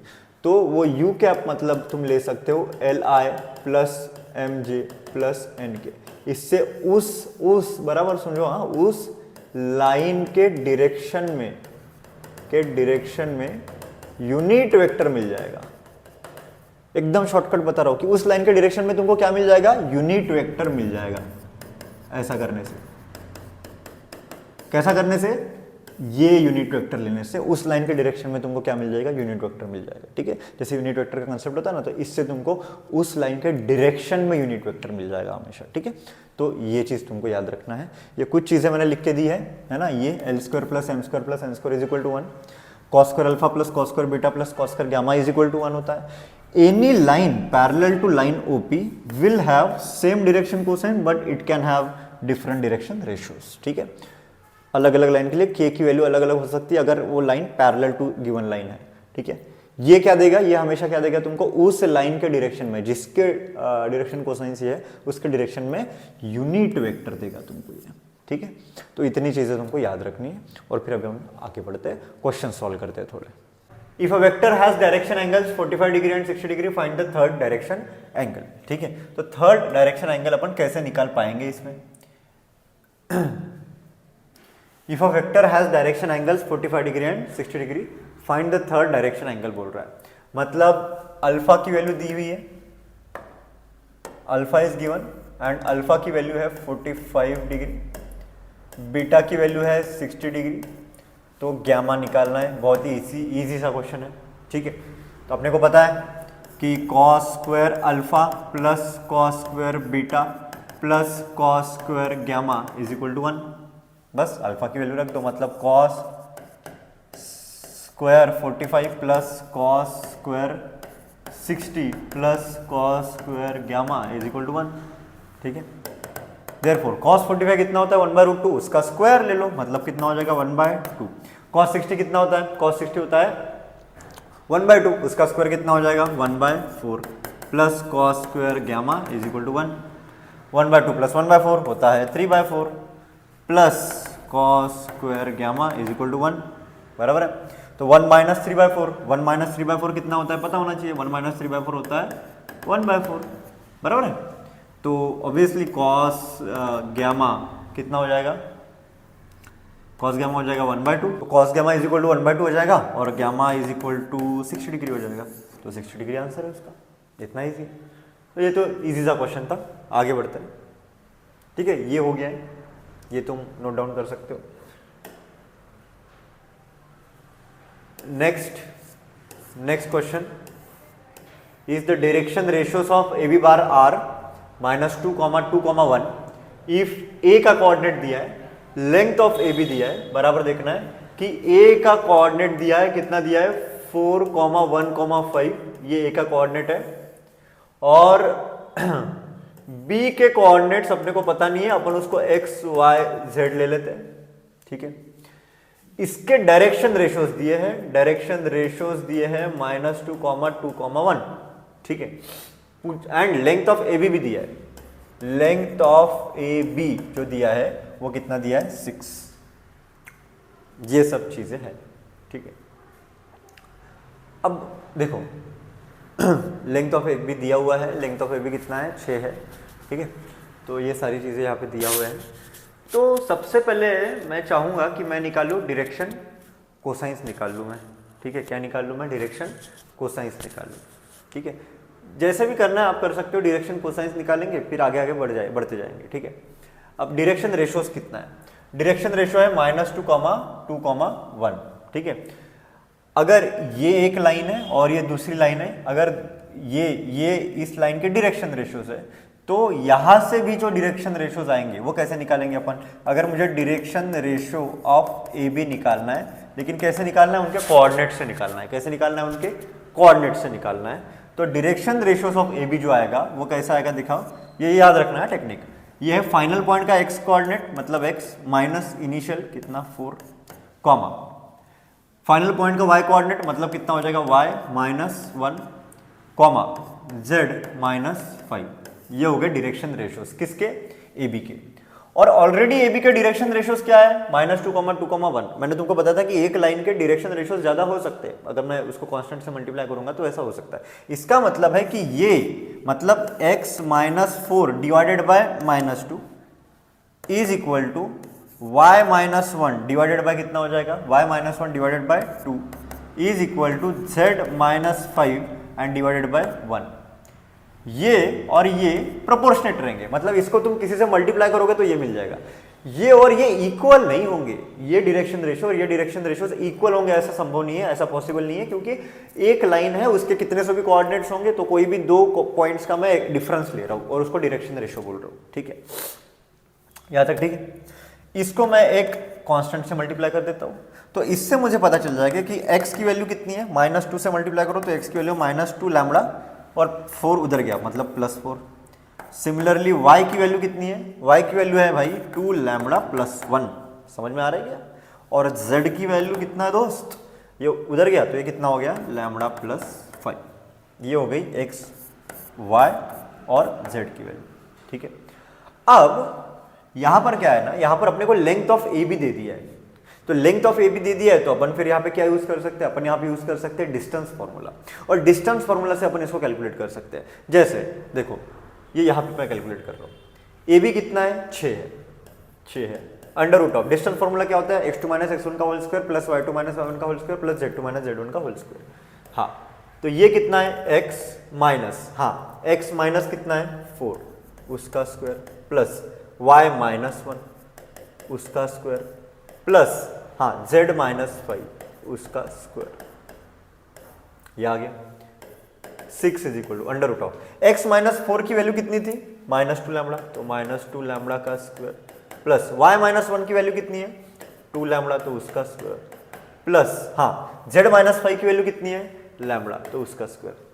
तो वो यू कैप मतलब तुम ले सकते हो L I plus M J plus N K. इससे उस बराबर समझो, हाँ, उस लाइन के डायरेक्शन में यूनिट वेक्टर मिल जाएगा। एकदम शॉर्टकट बता रहा हूं कि उस लाइन के डायरेक्शन में तुमको क्या मिल जाएगा, यूनिट वेक्टर मिल जाएगा। ऐसा करने से, कैसा करने से, ये यूनिट वेक्टर लेने से उस लाइन के डायरेक्शन में तुमको क्या मिल जाएगा, यूनिट वेक्टर मिल जाएगा, ठीक है। जैसे यूनिट वेक्टर का कंसेप्ट होता है ना, तो इससे तुमको उस लाइन के डायरेक्शन में यूनिट वेक्टर मिल जाएगा हमेशा, ठीक है। तो ये चीज तुमको याद रखना है। ये कुछ चीजें मैंने लिख के दी है ना। ये L square plus M square plus N square is equal to 1, cos square alpha plus cos square beta plus cos square gamma is equal to 1 होता है। Any line parallel to line OP will have same direction cosine but it can have different direction ratios, ठीक है। अलग अलग line के लिए के की वैल्यू अलग अलग हो सकती है अगर वो line parallel to given line है, ठीक है। ये क्या देगा, ये हमेशा क्या देगा तुमको, उस लाइन के डायरेक्शन में जिसके डायरेक्शन कोसाइन से है उसके डायरेक्शन में यूनिट वेक्टर देगा तुमको ये, ठीक है। तो इतनी चीजें तुमको याद रखनी है। और फिर अभी हम आगे बढ़ते हैं, क्वेश्चन सॉल्व करते हैं थोड़े। If a vector has direction angles 45 degree and 60 degree, find the third direction angle, ठीक है। तो थर्ड डायरेक्शन एंगल अपन कैसे निकाल पाएंगे इसमें। If a vector has direction angles 45 degree and 60 degree, find the third direction angle बोल रहा है। मतलब अल्फा की वैल्यू दी हुई है, alpha is given and alpha की वैल्यू है 45 डिग्री, बीटा की वैल्यू है 60 डिग्री, तो गैमा निकालना है। बहुत ही इजी सा क्वेश्चन है, ठीक है। तो अपने को पता है कि cos square alpha plus cos square beta plus cos square gamma is equal to 1। बस अल्फा की वैल्यू रख दो, मतलब cos square 45 plus cos square 60 plus cos square gamma is equal to 1, ठीक है। देयरफॉर cos 45 कितना होता है 1/√2, उसका स्क्वायर ले लो, मतलब कितना हो जाएगा 1/2। cos 60 कितना होता है, cos 60 होता है 1/2, उसका स्क्वायर कितना हो जाएगा 1/4 plus cos square gamma is equal to 1। 1/2 plus 1/4 होता है 3/4 plus cos square gamma is equal to 1, बराबर है। तो 1 माइनस 3/4, 1 माइनस 3/4 कितना होता है पता होना चाहिए, 1 माइनस 3/4 होता है 1/4, बराबर है। तो ऑब्वियसली cos गैमा कितना हो जाएगा, cos गैमा हो जाएगा 1/2, तो cos gamma is equal to 1/2 हो जाएगा और gamma is equal to 60 degree हो जाएगा। तो 60 डिग्री आंसर है उसका, इतना ईजी। तो ये तो ईजी सा क्वेश्चन था, आगे बढ़ते हैं। ठीक है, ये हो गया है, ये तुम नोट डाउन कर सकते हो। Next question is the direction ratios of A B bar are -2, 2, 1 if A का कोऑर्डिनेट दिया है, लेंथ ऑफ ए बी दिया है, बराबर देखना है कि ए का कोऑर्डिनेट दिया है, कितना दिया है 4, 1, 5, ये ए का कोऑर्डिनेट है, और बी के कोऑर्डिनेट्स अपने को पता नहीं है, अपन उसको एक्स वाई जेड ले लेते हैं, ठीक है। इसके डायरेक्शन रेशियोज दिए हैं, डायरेक्शन रेशियोज दिए हैं -2, 2, 1, ठीक है, and length of A B भी दिया है, लेंथ ऑफ ए बी जो दिया है वो कितना दिया है 6, ये सब चीजें हैं, ठीक है। अब देखो लेंथ ऑफ ए बी दिया हुआ है, लेंथ ऑफ ए बी कितना है 6 है, ठीक है, तो ये सारी चीजें यहाँ पे दिया हुआ है। तो सबसे पहले मैं चाहूंगा कि मैं निकालूं डायरेक्शन कोसाइंस निकाल लूँ मैं, ठीक है, क्या निकाल लूँ मैं, डायरेक्शन कोसाइंस निकाल लूँ, ठीक है। जैसे भी करना है आप कर सकते हो, डायरेक्शन कोसाइंस निकालेंगे फिर आगे आगे बढ़ते जाएंगे, ठीक है। अब डायरेक्शन रेशियोज कितना है, डायरेक्शन रेशियो है -2, 2, 1, ठीक है। अगर ये एक लाइन है और ये दूसरी लाइन है, अगर ये इस लाइन के डायरेक्शन रेशियोज है, तो यहां से भी जो डायरेक्शन रेशियोज आएंगे वो कैसे निकालेंगे अपन। अगर मुझे direction ratio of A B निकालना है, लेकिन कैसे निकालना है, उनके कोऑर्डिनेट से निकालना है, कैसे निकालना है, उनके कोऑर्डिनेट से निकालना है। तो direction ratios of A B जो आएगा वो कैसा आएगा, दिखाओ, ये याद रखना है टेक्निक। ये है फाइनल पॉइंट का एक्स कोऑर्डिनेट, मतलब एक्स माइनस इनिशियल कितना 4, कॉमा फाइनल पॉइंट का वाई कोऑर्डिनेट मतलब कितना हो जाएगा y-1, कॉमा z-5। ये हो गए डायरेक्शन रेशियोज किसके, ए बी के। और ऑलरेडी ए बी के डायरेक्शन रेशियोज क्या है, -2, 2, 1। मैंने तुमको बताया था कि एक लाइन के डायरेक्शन रेशियोज ज्यादा हो सकते हैं, अगर मैं उसको कांस्टेंट से मल्टीप्लाई करूंगा तो ऐसा हो सकता है। इसका मतलब है कि ये मतलब x-4 divided by -2 is equal to y-1 divided by कितना हो जाएगा, y-1 divided by 2 is equal to z-5 and divided by 1। ये और ये प्रोपोर्शनेट रहेंगे, मतलब इसको तुम किसी से मल्टीप्लाई करोगे तो ये मिल जाएगा। ये और ये इक्वल नहीं होंगे, ये डायरेक्शन रेशियो और ये डायरेक्शन रेशियो इक्वल होंगे ऐसा संभव नहीं है, ऐसा पॉसिबल नहीं है, क्योंकि एक लाइन है उसके कितने सौ भी कोऑर्डिनेट्स होंगे, तो कोई भी दो पॉइंट्स का मैं डिफरेंस ले रहा हूं और उसको डायरेक्शन रेशियो बोल रहा हूं, ठीक है। यहां तक ठीक है। इसको मैं एक कांस्टेंट से मल्टीप्लाई कर देता हूं, तो इससे मुझे पता चल जाएगा कि x की वैल्यू कितनी है, -2 से मल्टीप्लाई करो तो x की वैल्यू -2 लैम्बडा और 4 उधर गया मतलब +4। सिमिलरली y की वैल्यू कितनी है, y की वैल्यू है भाई 2 लैम्बडा +1, समझ में आ रहा है क्या। और z की वैल्यू कितना है दोस्त, ये उधर गया तो ये कितना हो गया लैम्बडा +5। ये हो गई x y और z की वैल्यू, ठीक है। अब यहां पर क्या है ना, यहां पर अपने को लेंथ ऑफ ए बी दे दिया है, तो लेंथ ऑफ ए बी दे दिया है तो अपन फिर यहाँ पे क्या यूज कर सकते हैं, अपन यहाँ पे यूज कर सकते हैं डिस्टेंस फार्मूला, और डिस्टेंस फार्मूला से अपन इसको कैलकुलेट कर सकते हैं। जैसे देखो ये यहाँ पे मैं कैलकुलेट कर रहा हूँ, ए बी कितना है 6 है, under root of distance formula क्या होता है, x2 - x1 का whole square plus y2 - y1 का whole square plus z2 - z1 का होल स्क्वायर। हाँ तो ये कितना है x माइनस, हाँ x माइनस कितना है 4 उसका स्क्वायर प्लस y-1 उसका स्क्वायर प्लस हाँ z-5 उसका स्क्वायर, ये आ गया 6 is equal to under root of x -4 की वैल्यू कितनी थी -2 लैम्बडा, तो -2 लैम्बडा का स्क्वायर प्लस y-1 की वैल्यू कितनी है 2 लैम्बडा तो उसका स्क्वायर प्लस हाँ z-5 की वैल्यू कितनी है लैम्बडा तो उसका स्क्वायर।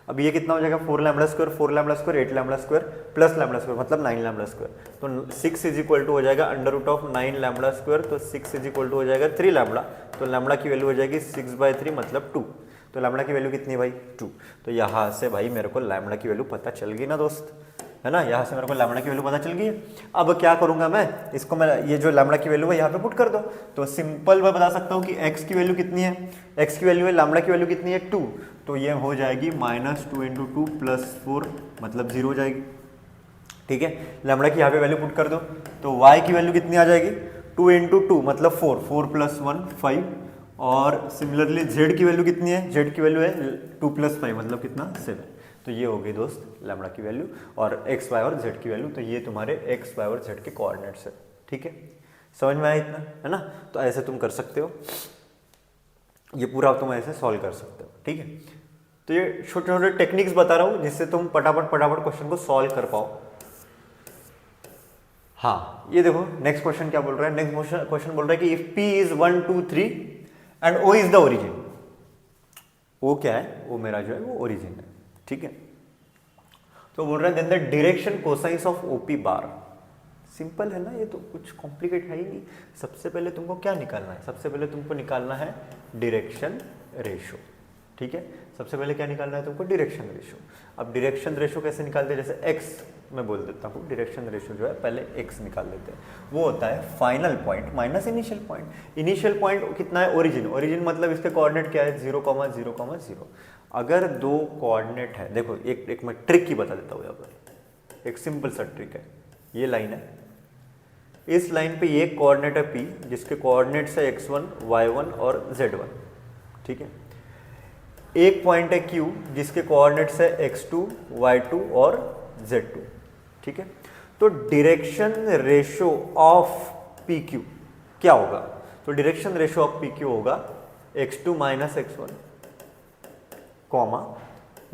अब ये कितना हो जाएगा 4 lambda square 4 lambda square 8 lambda square plus lambda square मतलब 9 लैम्बडा स्क्वायर, तो 6 इज इक्वल टू हो जाएगा under root of 9 lambda square, तो 6 इज इक्वल टू हो जाएगा 3 लैम्बडा, तो लैम्बडा की वैल्यू हो जाएगी 6/3 मतलब 2, तो लैम्बडा की वैल्यू कितनी है भाई 2। तो यहाँ से भाई मेरे को लैम्बडा की वैल्यू पता चल गई ना दोस्त, है ना, यहाँ से मेरे को लैम्बडा की वैल्यू पता चल गई है। अब क्या करूंगा मैं, इसको मैं ये जो लैम्बडा की वैल्यू है यहाँ पे पुट कर दो, तो सिंपल मैं बता सकता हूँ कि x की वैल्यू कितनी है, x की वैल्यू है लैम्बडा की वैल्यू कितनी है 2, तो ये हो जाएगी -2 × 2 + 4 मतलब 0 हो जाएगी, ठीक है। लैम्बडा की यहाँ पे वैल्यू पुट कर दो, तो y की वैल्यू कितनी आ जाएगी 2 × 2 मतलब 4 + 1 5, और सिमिलरली z की वैल्यू कितनी है, z की वैल्यू है 2 + 5 मतलब कितना 7, तो ये हो गई दोस्त लैम्बडा की वैल्यू, और एक्स वाई और जेड की वैल्यू। तो ये तुम्हारे एक्स वाई और जेड के कोऑर्डिनेट्स है। ठीक है, समझ में आया इतना, है ना। तो ऐसे तुम कर सकते हो, ये पूरा तुम ऐसे सॉल्व कर सकते हो। ठीक है, तो ये छोटे छोटे टेक्निक्स बता रहा हूँ जिससे तुम फटाफट क्वेश्चन को सॉल्व कर पाओ। हाँ, ये देखो नेक्स्ट क्वेश्चन क्या बोल रहा है। नेक्स्ट क्वेश्चन बोल रहा है कि if P is 1 2 3 and O is the origin. O क्या है, वो मेरा जो है वो ओरिजिन है। ठीक है, तो बोल रहा है then the direction cosines of OP bar. Simple है ना, ये तो कुछ कॉम्प्लिकेट है ही नहीं। सबसे पहले तुमको क्या निकालना है, सबसे पहले तुमको निकालना है डायरेक्शन रेशो। ठीक है, सबसे पहले क्या निकालना है तुमको, डायरेक्शन रेशो। अब डायरेक्शन रेशो कैसे निकालते हैं, जैसे x मैं बोल देता हूँ, डायरेक्शन रेशो जो है पहले x निकाल देते हैं। वो होता है final point minus initial point. Initial point कितना है, ओरिजिन। ओरिजिन मतलब इसके कोऑर्डिनेट क्या है, 0, 0, 0। अगर दो कोऑर्डिनेट है, देखो एक मैं ट्रिक ही बता देता हूँ यहाँ पर, एक सिंपल सा ट्रिक है। ये लाइन है, इस लाइन पे ये कोऑर्डिनेट है P जिसके कोऑर्डिनेट्स है x1, y1 और z1। ठीक है, एक पॉइंट है Q जिसके कोऑर्डिनेट्स है x2, y2 और z2। ठीक है, तो डायरेक्शन रेशो ऑफ PQ क्या होगा, तो डायरेक्शन रेशो ऑफ PQ होगा x2 minus x1 comma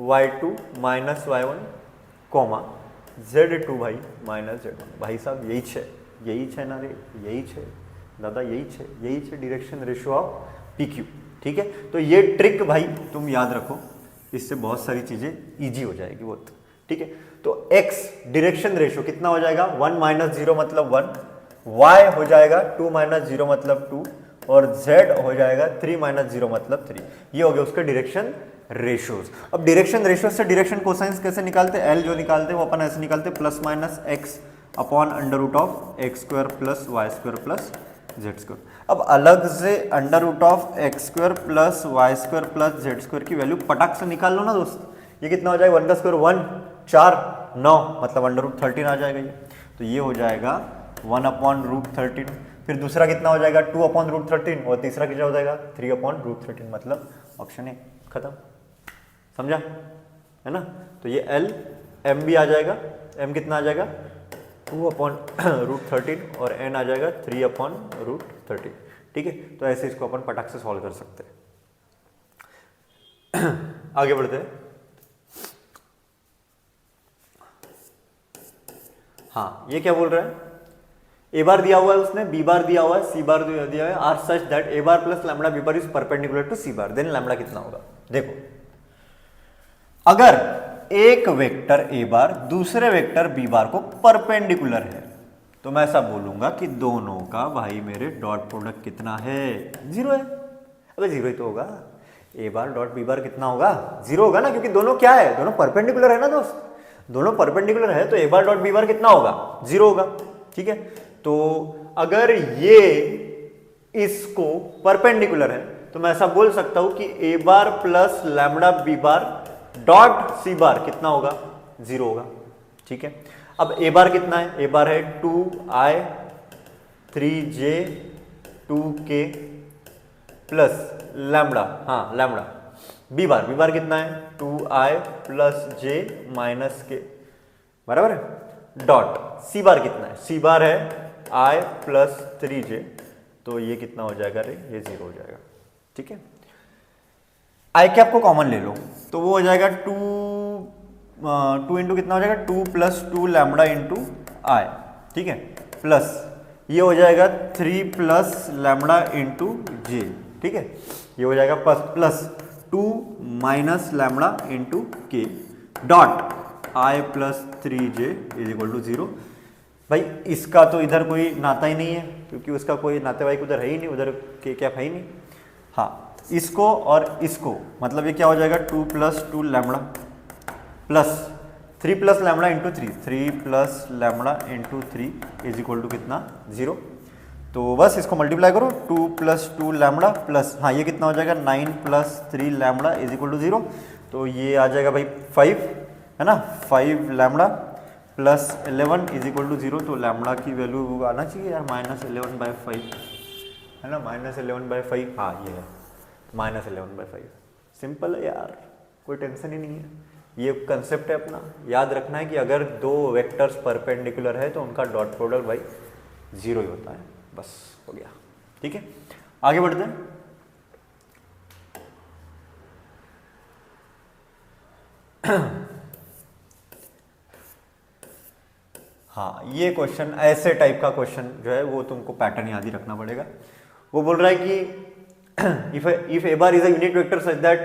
y2 minus y1 comma z2 भाई माइनस z1। भाई साहब यही छे ना रे, यही छे दादा, यही छे डायरेक्शन रेशो ऑफ PQ। ठीक है, तो ये ट्रिक भाई तुम याद रखो, इससे बहुत सारी चीजें इजी हो जाएगी बहुत। ठीक है, तो x डायरेक्शन रेशो कितना हो जाएगा, 1 माइनस 0 मतलब 1, y हो जाएगा 2 माइनस 0 मतलब 2 और z हो जाएगा 3 माइनस 0 मतलब 3। ये हो गया उसका डायरेक्शन रेशियोज। अब डायरेक्शन रेशियो से डायरेक्शन कोसाइंस कैसे निकालते हैं, एल जो निकालते हैं वो अपन ऐसे निकालते हैं, plus minus x upon under root of x square plus Y square plus Z square. अब अलग से under root of x square plus Y square plus Z square की वैल्यू पटाख से निकाल लो ना दोस्त। ये कितना हो जाएगा, 1 का स्क्वायर 1, 4, 9 मतलब अंडर रूट 13 आ जाएगा ये। तो ये हो जाएगा 1 अपॉन रूट 13। फिर दूसरा कितना हो जाएगा, 2 अपॉन रूट 13 और तीसरा कितना हो जाएगा 3 अपॉन रूट 13 मतलब ऑप्शन ए खत्म। समझा, है ना। तो ये एल एम भी आ जाएगा, एम कितना आ जाएगा 2 अपॉन रूट 13 और एन आ जाएगा 3 अपॉन रूट 13। ठीक है, तो ऐसे इसको अपन पटाख से सॉल्व कर सकते हैं। आगे बढ़ते हैं। हाँ, ये क्या बोल रहा है, ए बार दिया हुआ है उसने, बी बार दिया हुआ है, सी बार दिया है, are such that a bar plus lambda b bar is perpendicular to c bar, then lambda कितना होगा। देखो, अगर एक वेक्टर ए बार दूसरे वेक्टर बी बार को परपेंडिकुलर है तो मैं ऐसा बोलूंगा कि दोनों का भाई मेरे डॉट प्रोडक्ट कितना है, 0 है। अबे 0 ही तो होगा, ए बार डॉट बी बार कितना होगा, 0 होगा ना, क्योंकि दोनों क्या है, दोनों परपेंडिकुलर है ना दोस्त, दोनों परपेंडिकुलर है तो A bar dot B bar कितना होगा, 0 होगा। ठीक है, तो अगर ये इसको परपेंडिकुलर है तो मैं ऐसा बोल सकता हूं कि a bar plus lambda b bar dot c bar कितना होगा, 0 होगा। ठीक है, अब ए बार कितना है, ए बार है 2i 3j 2k plus lambda, हाँ लैम्बडा। बी बार कितना है 2i plus j minus k बराबर है, डॉट सी बार कितना है, सी बार है i प्लस 3j, तो ये कितना हो जाएगा रे, ये 0 हो जाएगा। ठीक है, आई कैप को कॉमन ले लो तो वो हो जाएगा 2 इंटू कितना हो जाएगा 2 प्लस 2 लैम्बडा इंटू आई। ठीक है, प्लस ये हो जाएगा 3 प्लस लैम्बडा इंटू जे। ठीक है, ये हो जाएगा plus 2 minus lambda into k dot i plus 3j is equal to 0। भाई इसका तो इधर कोई नाता ही नहीं है क्योंकि उसका कोई नातेवाईक उधर है ही नहीं, उधर के कैप है ही नहीं। हाँ, इसको और इसको मतलब ये क्या हो जाएगा 2 plus 2 lambda plus 3 plus lambda into 3 plus lambda into 3 is equal to कितना, 0। तो बस इसको मल्टीप्लाई करो, 2 प्लस 2 लैम्बडा प्लस, हाँ ये कितना हो जाएगा 9 plus 3 lambda is equal to 0। तो ये आ जाएगा भाई 5, है ना, 5 lambda plus 11 is equal to 0। तो लैम्बडा की वैल्यू आना चाहिए यार -11/5, है ना, -11/5। हाँ ये है -11/5, सिंपल है यार, कोई टेंशन ही नहीं है। ये कंसेप्ट है अपना, याद रखना है कि अगर दो वेक्टर्स परपेंडिकुलर है तो उनका डॉट प्रोडक्ट भाई 0 ही होता है, बस हो गया। ठीक है, आगे बढ़ते हैं। हाँ, ये क्वेश्चन ऐसे टाइप का क्वेश्चन जो है वो तुमको पैटर्न याद ही रखना पड़ेगा। वो बोल रहा है कि if A bar is a unit vector such that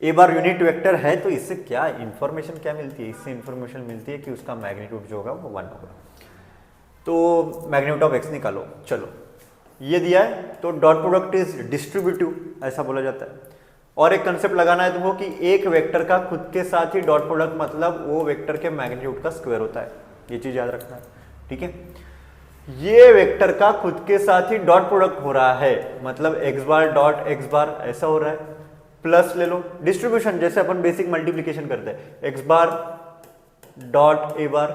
a bar unit vector है, तो इससे क्या इंफॉर्मेशन क्या मिलती है? इससे इंफॉर्मेशन मिलती है कि उसका मैग्नीट्यूड जो होगा वो 1 होगा। तो मैग्नीट्यूड ऑफ एक्स निकालो। चलो, ये दिया है तो डॉट प्रोडक्ट इज डिस्ट्रीब्यूटिव ऐसा बोला जाता है। और एक कंसेप्ट लगाना है तुमको कि एक वेक्टर का खुद के साथ ही डॉट प्रोडक्ट मतलब वो वेक्टर के मैग्नीट्यूड का स्क्वायर होता है, ये चीज याद रखना है। ठीक है, ये वेक्टर का खुद के साथ ही डॉट प्रोडक्ट हो रहा है, मतलब एक्स बार डॉट एक्स बार ऐसा हो रहा है। प्लस ले लो, डिस्ट्रीब्यूशन जैसे अपन बेसिक मल्टीप्लीकेशन करते हैं, एक्स बार डॉट ए बार,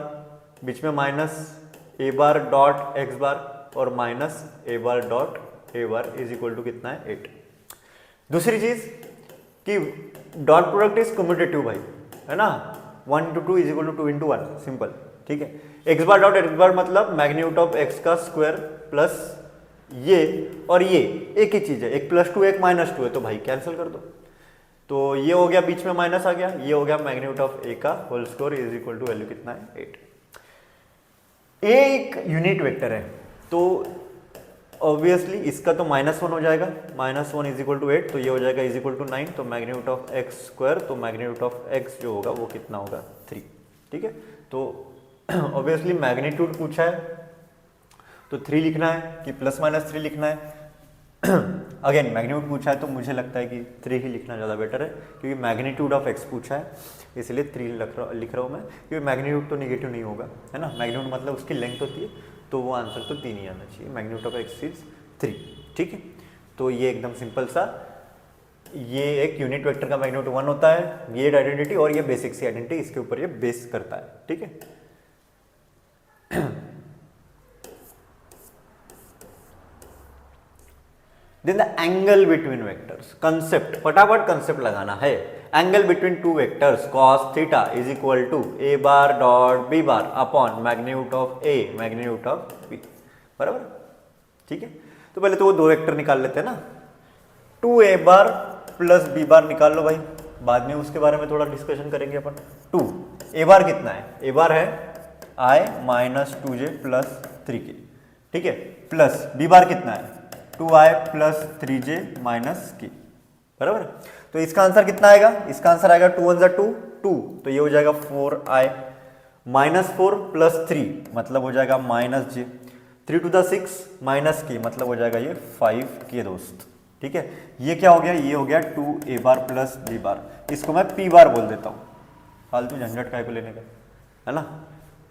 बीच में minus a bar dot x bar और minus a bar dot A bar is equal to कितना है 8। दूसरी चीज कि डॉट प्रोडक्ट इज कम्यूटेटिव भाई, है ना, 1 into 2 is equal to 2 into 1, simple. ठीक है, x bar dot x bar मतलब मैग्नीट्यूड ऑफ एक्स का स्क्वायर प्लस ये और ये एक ही चीज है, एक +2 एक -2 है, तो भाई कैंसिल कर दो। तो ये हो गया, बीच में माइनस आ गया, ये हो गया मैग्नीट्यूड ऑफ ए का whole square is equal to value कितना है 8। ए एक यूनिट वेक्टर है तो ऑब्वियसली इसका तो -1 हो जाएगा, -1 इज इक्वल टू 8, तो ये हो जाएगा इज इक्वल टू 9, तो मैग्नीट्यूड ऑफ एक्स स्क्वायर, तो मैग्नीट्यूड ऑफ एक्स जो होगा वो कितना होगा 3। ठीक है, तो ऑब्वियसली मैग्नीट्यूड पूछा है तो 3 लिखना है कि ±3 लिखना है। अगेन मैग्नीट्यूड पूछा है तो मुझे लगता है कि 3 ही लिखना ज़्यादा बेटर है, क्योंकि मैग्नीट्यूड ऑफ एक्स पूछा है इसलिए 3 लिख रहा हूँ मैं, क्योंकि मैग्नीट्यूड तो निगेटिव नहीं होगा, है ना, मैग्नीट्यूड मतलब उसकी लेंथ होती है, तो वो आंसर तो 3 ही आना चाहिए। Magnitude of x is 3। ठीक है, तो ये एकदम सिंपल सा, ये एक यूनिट वेक्टर का मैग्नीट्यूड 1 होता है, ये आइडेंटिटी, और ये बेसिक सी आइडेंटिटी इसके ऊपर ये बेस करता है। ठीक है, then the angle between vectors, concept फटाफट कंसेप्ट लगाना है। Angle between two vectors cos theta is equal to a bar dot B bar upon magnitude of A magnitude of b, बराबर। ठीक है, तो पहले तो वो दो वेक्टर निकाल लेते हैं ना, 2a बार प्लस बी बार निकाल लो भाई, बाद में उसके बारे में थोड़ा डिस्कशन करेंगे अपन। 2 a बार कितना है, a बार है i - 2j + 3k, ठीक है, प्लस b बार कितना है 2i + 3j - k, बराबर। तो इसका आंसर कितना आएगा, इसका आंसर आएगा 2 × 2 2, तो ये हो जाएगा 4i -4 + 3 मतलब हो जाएगा -j, 3 to the 6 -k मतलब हो जाएगा ये 5k दोस्त। ठीक है, ये क्या हो गया, ये हो गया 2a बार प्लस b बार, इसको मैं p बार बोल देता हूँ, फालतू झंझट काय को लेने का, है ना।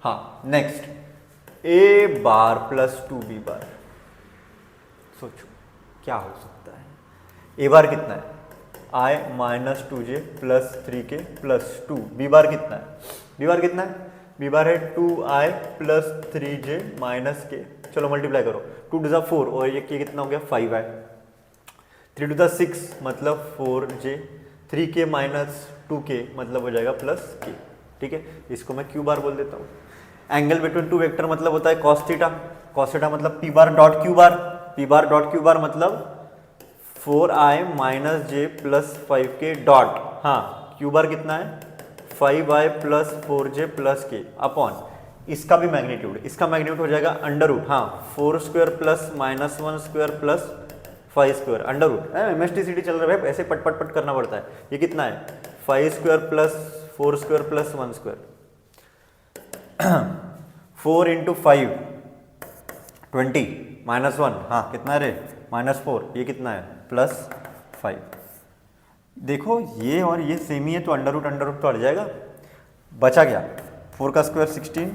हाँ, next a bar plus 2b बार, सोचो क्या हो सकता है। a बार कितना है i - 2j + 3k + 2, b बार कितना है, b बार कितना है, b बार है 2i + 3j - k, चलो मल्टीप्लाई करो, 2 to the 4 और ये k कितना हो गया 5i, 3 to the 6 मतलब 4j, 3k - 2k मतलब हो जाएगा +k। ठीक है, इसको मैं q बार बोल देता हूँ। एंगल बिटवीन टू वेक्टर मतलब होता है cos थीटा, cos थीटा मतलब p बार डॉट q बार, p बार डॉट q बार मतलब 4i - j + 5k डॉट, हाँ q बार कितना है 5i + 4j + k अपॉन इसका भी मैग्नीट्यूड, इसका मैग्नीट्यूड हो जाएगा √, हाँ 4² + -1² + 5² √, MSTCD चल रहा है ऐसे पट पट पट करना पड़ता है। ये कितना है 5² + 4² + 1², 4 × 5 20 -1, हाँ कितना है रे -4, ये कितना है +5। देखो ये और ये सेम ही है तो √√, तो हट जाएगा, बचा क्या 4 का स्क्वायर 16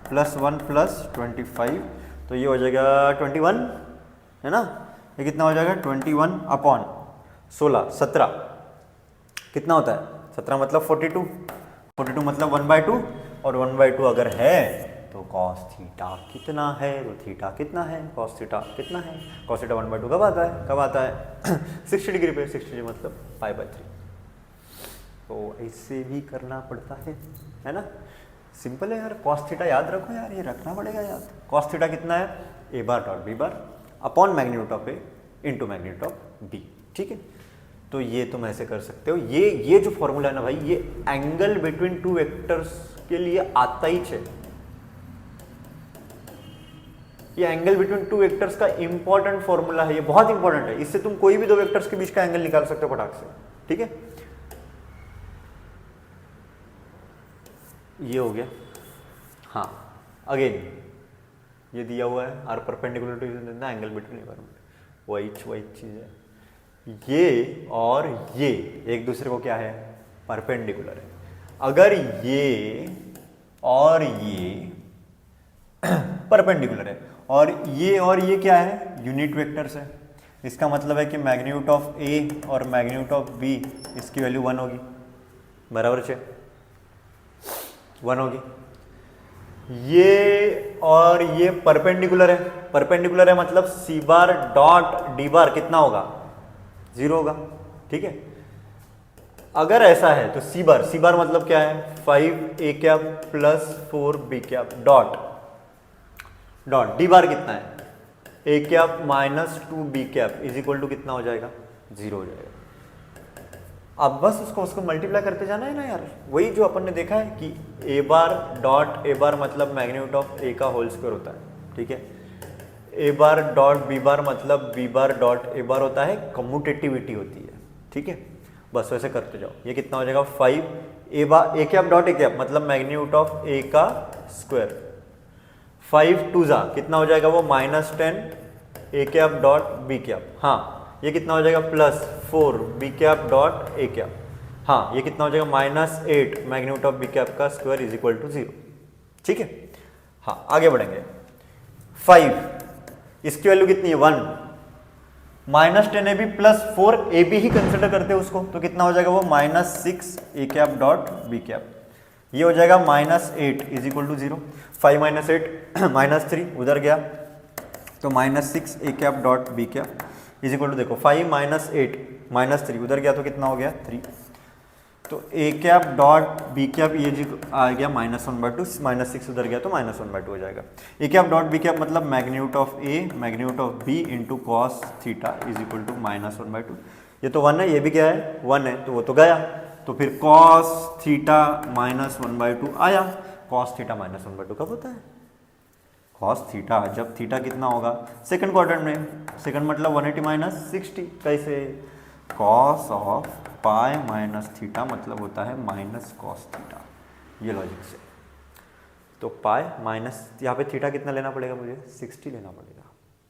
+ 1 + 25, तो ये हो जाएगा 21, है ना, ये कितना हो जाएगा 21 अपॉन 16 17 कितना होता है 17 मतलब 42, 42 मतलब 1/2, और 1/2 अगर है तो cos थीटा कितना है, तो थीटा कितना है, cos थीटा कितना है, cos थीटा 1/2 कब आता है 60 डिग्री पे, 60 डिग्री मतलब π/3। तो ऐसे भी करना पड़ता है ना। सिंपल है यार, कॉस थीटा याद रखो यार, ये रखना पड़ेगा याद। कॉस थीटा कितना है, ए bar dot B bar upon magnitude of A into magnitude of B, ठीक है। तो ये तुम ऐसे कर सकते हो। ये जो फॉर्मूला है ना भाई, ये एंगल बिटवीन टू वेक्टर्स के लिए आता ही है। ये एंगल बिटवीन टू वेक्टर्स का इंपॉर्टेंट फॉर्मूला है, ये बहुत इंपॉर्टेंट है। इससे तुम कोई भी दो वेक्टर्स के बीच का एंगल निकाल सकते हो फटाक से, ठीक है। ये हो गया। हाँ, अगेन ये दिया हुआ है are perpendicular to angle between वही चीज है। ये और ये एक दूसरे को क्या है, परपेंडिकुलर है। अगर ये और ये परपेंडिकुलर है और ये क्या है, यूनिट वेक्टर्स है, इसका मतलब है कि मैग्नीट्यूड ऑफ ए और मैग्नीट्यूड ऑफ बी इसकी वैल्यू 1 होगी, बराबर है, 1 होगी। ये और ये परपेंडिकुलर है, परपेंडिकुलर है मतलब सी बार डॉट डी बार कितना होगा, 0 होगा, ठीक है। अगर ऐसा है तो सी बार मतलब क्या है, 5 a cap plus 4 b cap dot d bar कितना है, a cap minus 2 b cap is equal to कितना हो जाएगा, 0 हो जाएगा। अब बस उसको मल्टीप्लाई करते जाना है ना यार, वही जो अपन ने देखा है कि a bar dot A bar मतलब मैग्नीट्यूड ऑफ ए का होल स्क्वायर होता है, ठीक है। ए बार डॉट बी बार मतलब बी बार डॉट ए बार होता है, कम्यूटेटिविटी होती है, ठीक है। बस वैसे करते जाओ। ये कितना हो जाएगा, 5 a cap dot a cap मतलब मैग्नीट्यूड ऑफ ए का स्क्वायर, 5 2 जा कितना हो जाएगा वो -10 a cap dot b cap, हाँ ये कितना हो जाएगा +4 b cap dot a cap, हाँ ये कितना हो जाएगा -8 मैग्नीट्यूड ऑफ बी कैप का स्क्वायर इज इक्वल टू 0, ठीक है। हाँ आगे बढ़ेंगे। 5 इसकी वैल्यू कितनी है, 1, -10 ए बी +4 ए बी ही कंसिडर करते हैं उसको, तो कितना हो जाएगा वो -6 a cap dot b cap, ये हो जाएगा -8 इज इक्वल टू 0। 5 - 8 -3 उधर गया तो -6 a cap dot b cap is equal to, देखो 5 - 8 -3 उधर गया तो कितना हो गया 3, तो ए कैप डॉट बी कैप ये जी आ गया -1/2, -6 उधर गया तो -1/2 हो जाएगा। A cap dot b cap मतलब magnitude of A magnitude of b into cos theta is equal to -1/2। ये तो 1 है, ये भी क्या है 1 है, तो वो तो गया, तो फिर कॉस थीटा -1/2 आया। कॉस थीटा -1/2 कब होता है, कॉस थीटा जब थीटा कितना होगा सेकंड क्वाड्रेंट में, सेकंड मतलब 180 - 60, कैसे, cos of pi minus theta मतलब होता है माइनस कॉस थीटा, ये लॉजिक से। तो पाई माइनस यहाँ पे थीटा कितना लेना पड़ेगा मुझे, 60 लेना पड़ेगा,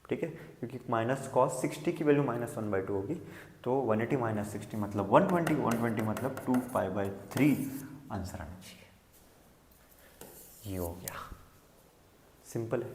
ठीक है, क्योंकि माइनस कॉस 60 की वैल्यू -1/2 होगी, तो 180 - 60 मतलब 120, 120 मतलब 2π/3 आंसर आना चाहिए। ये हो गया, सिंपल है।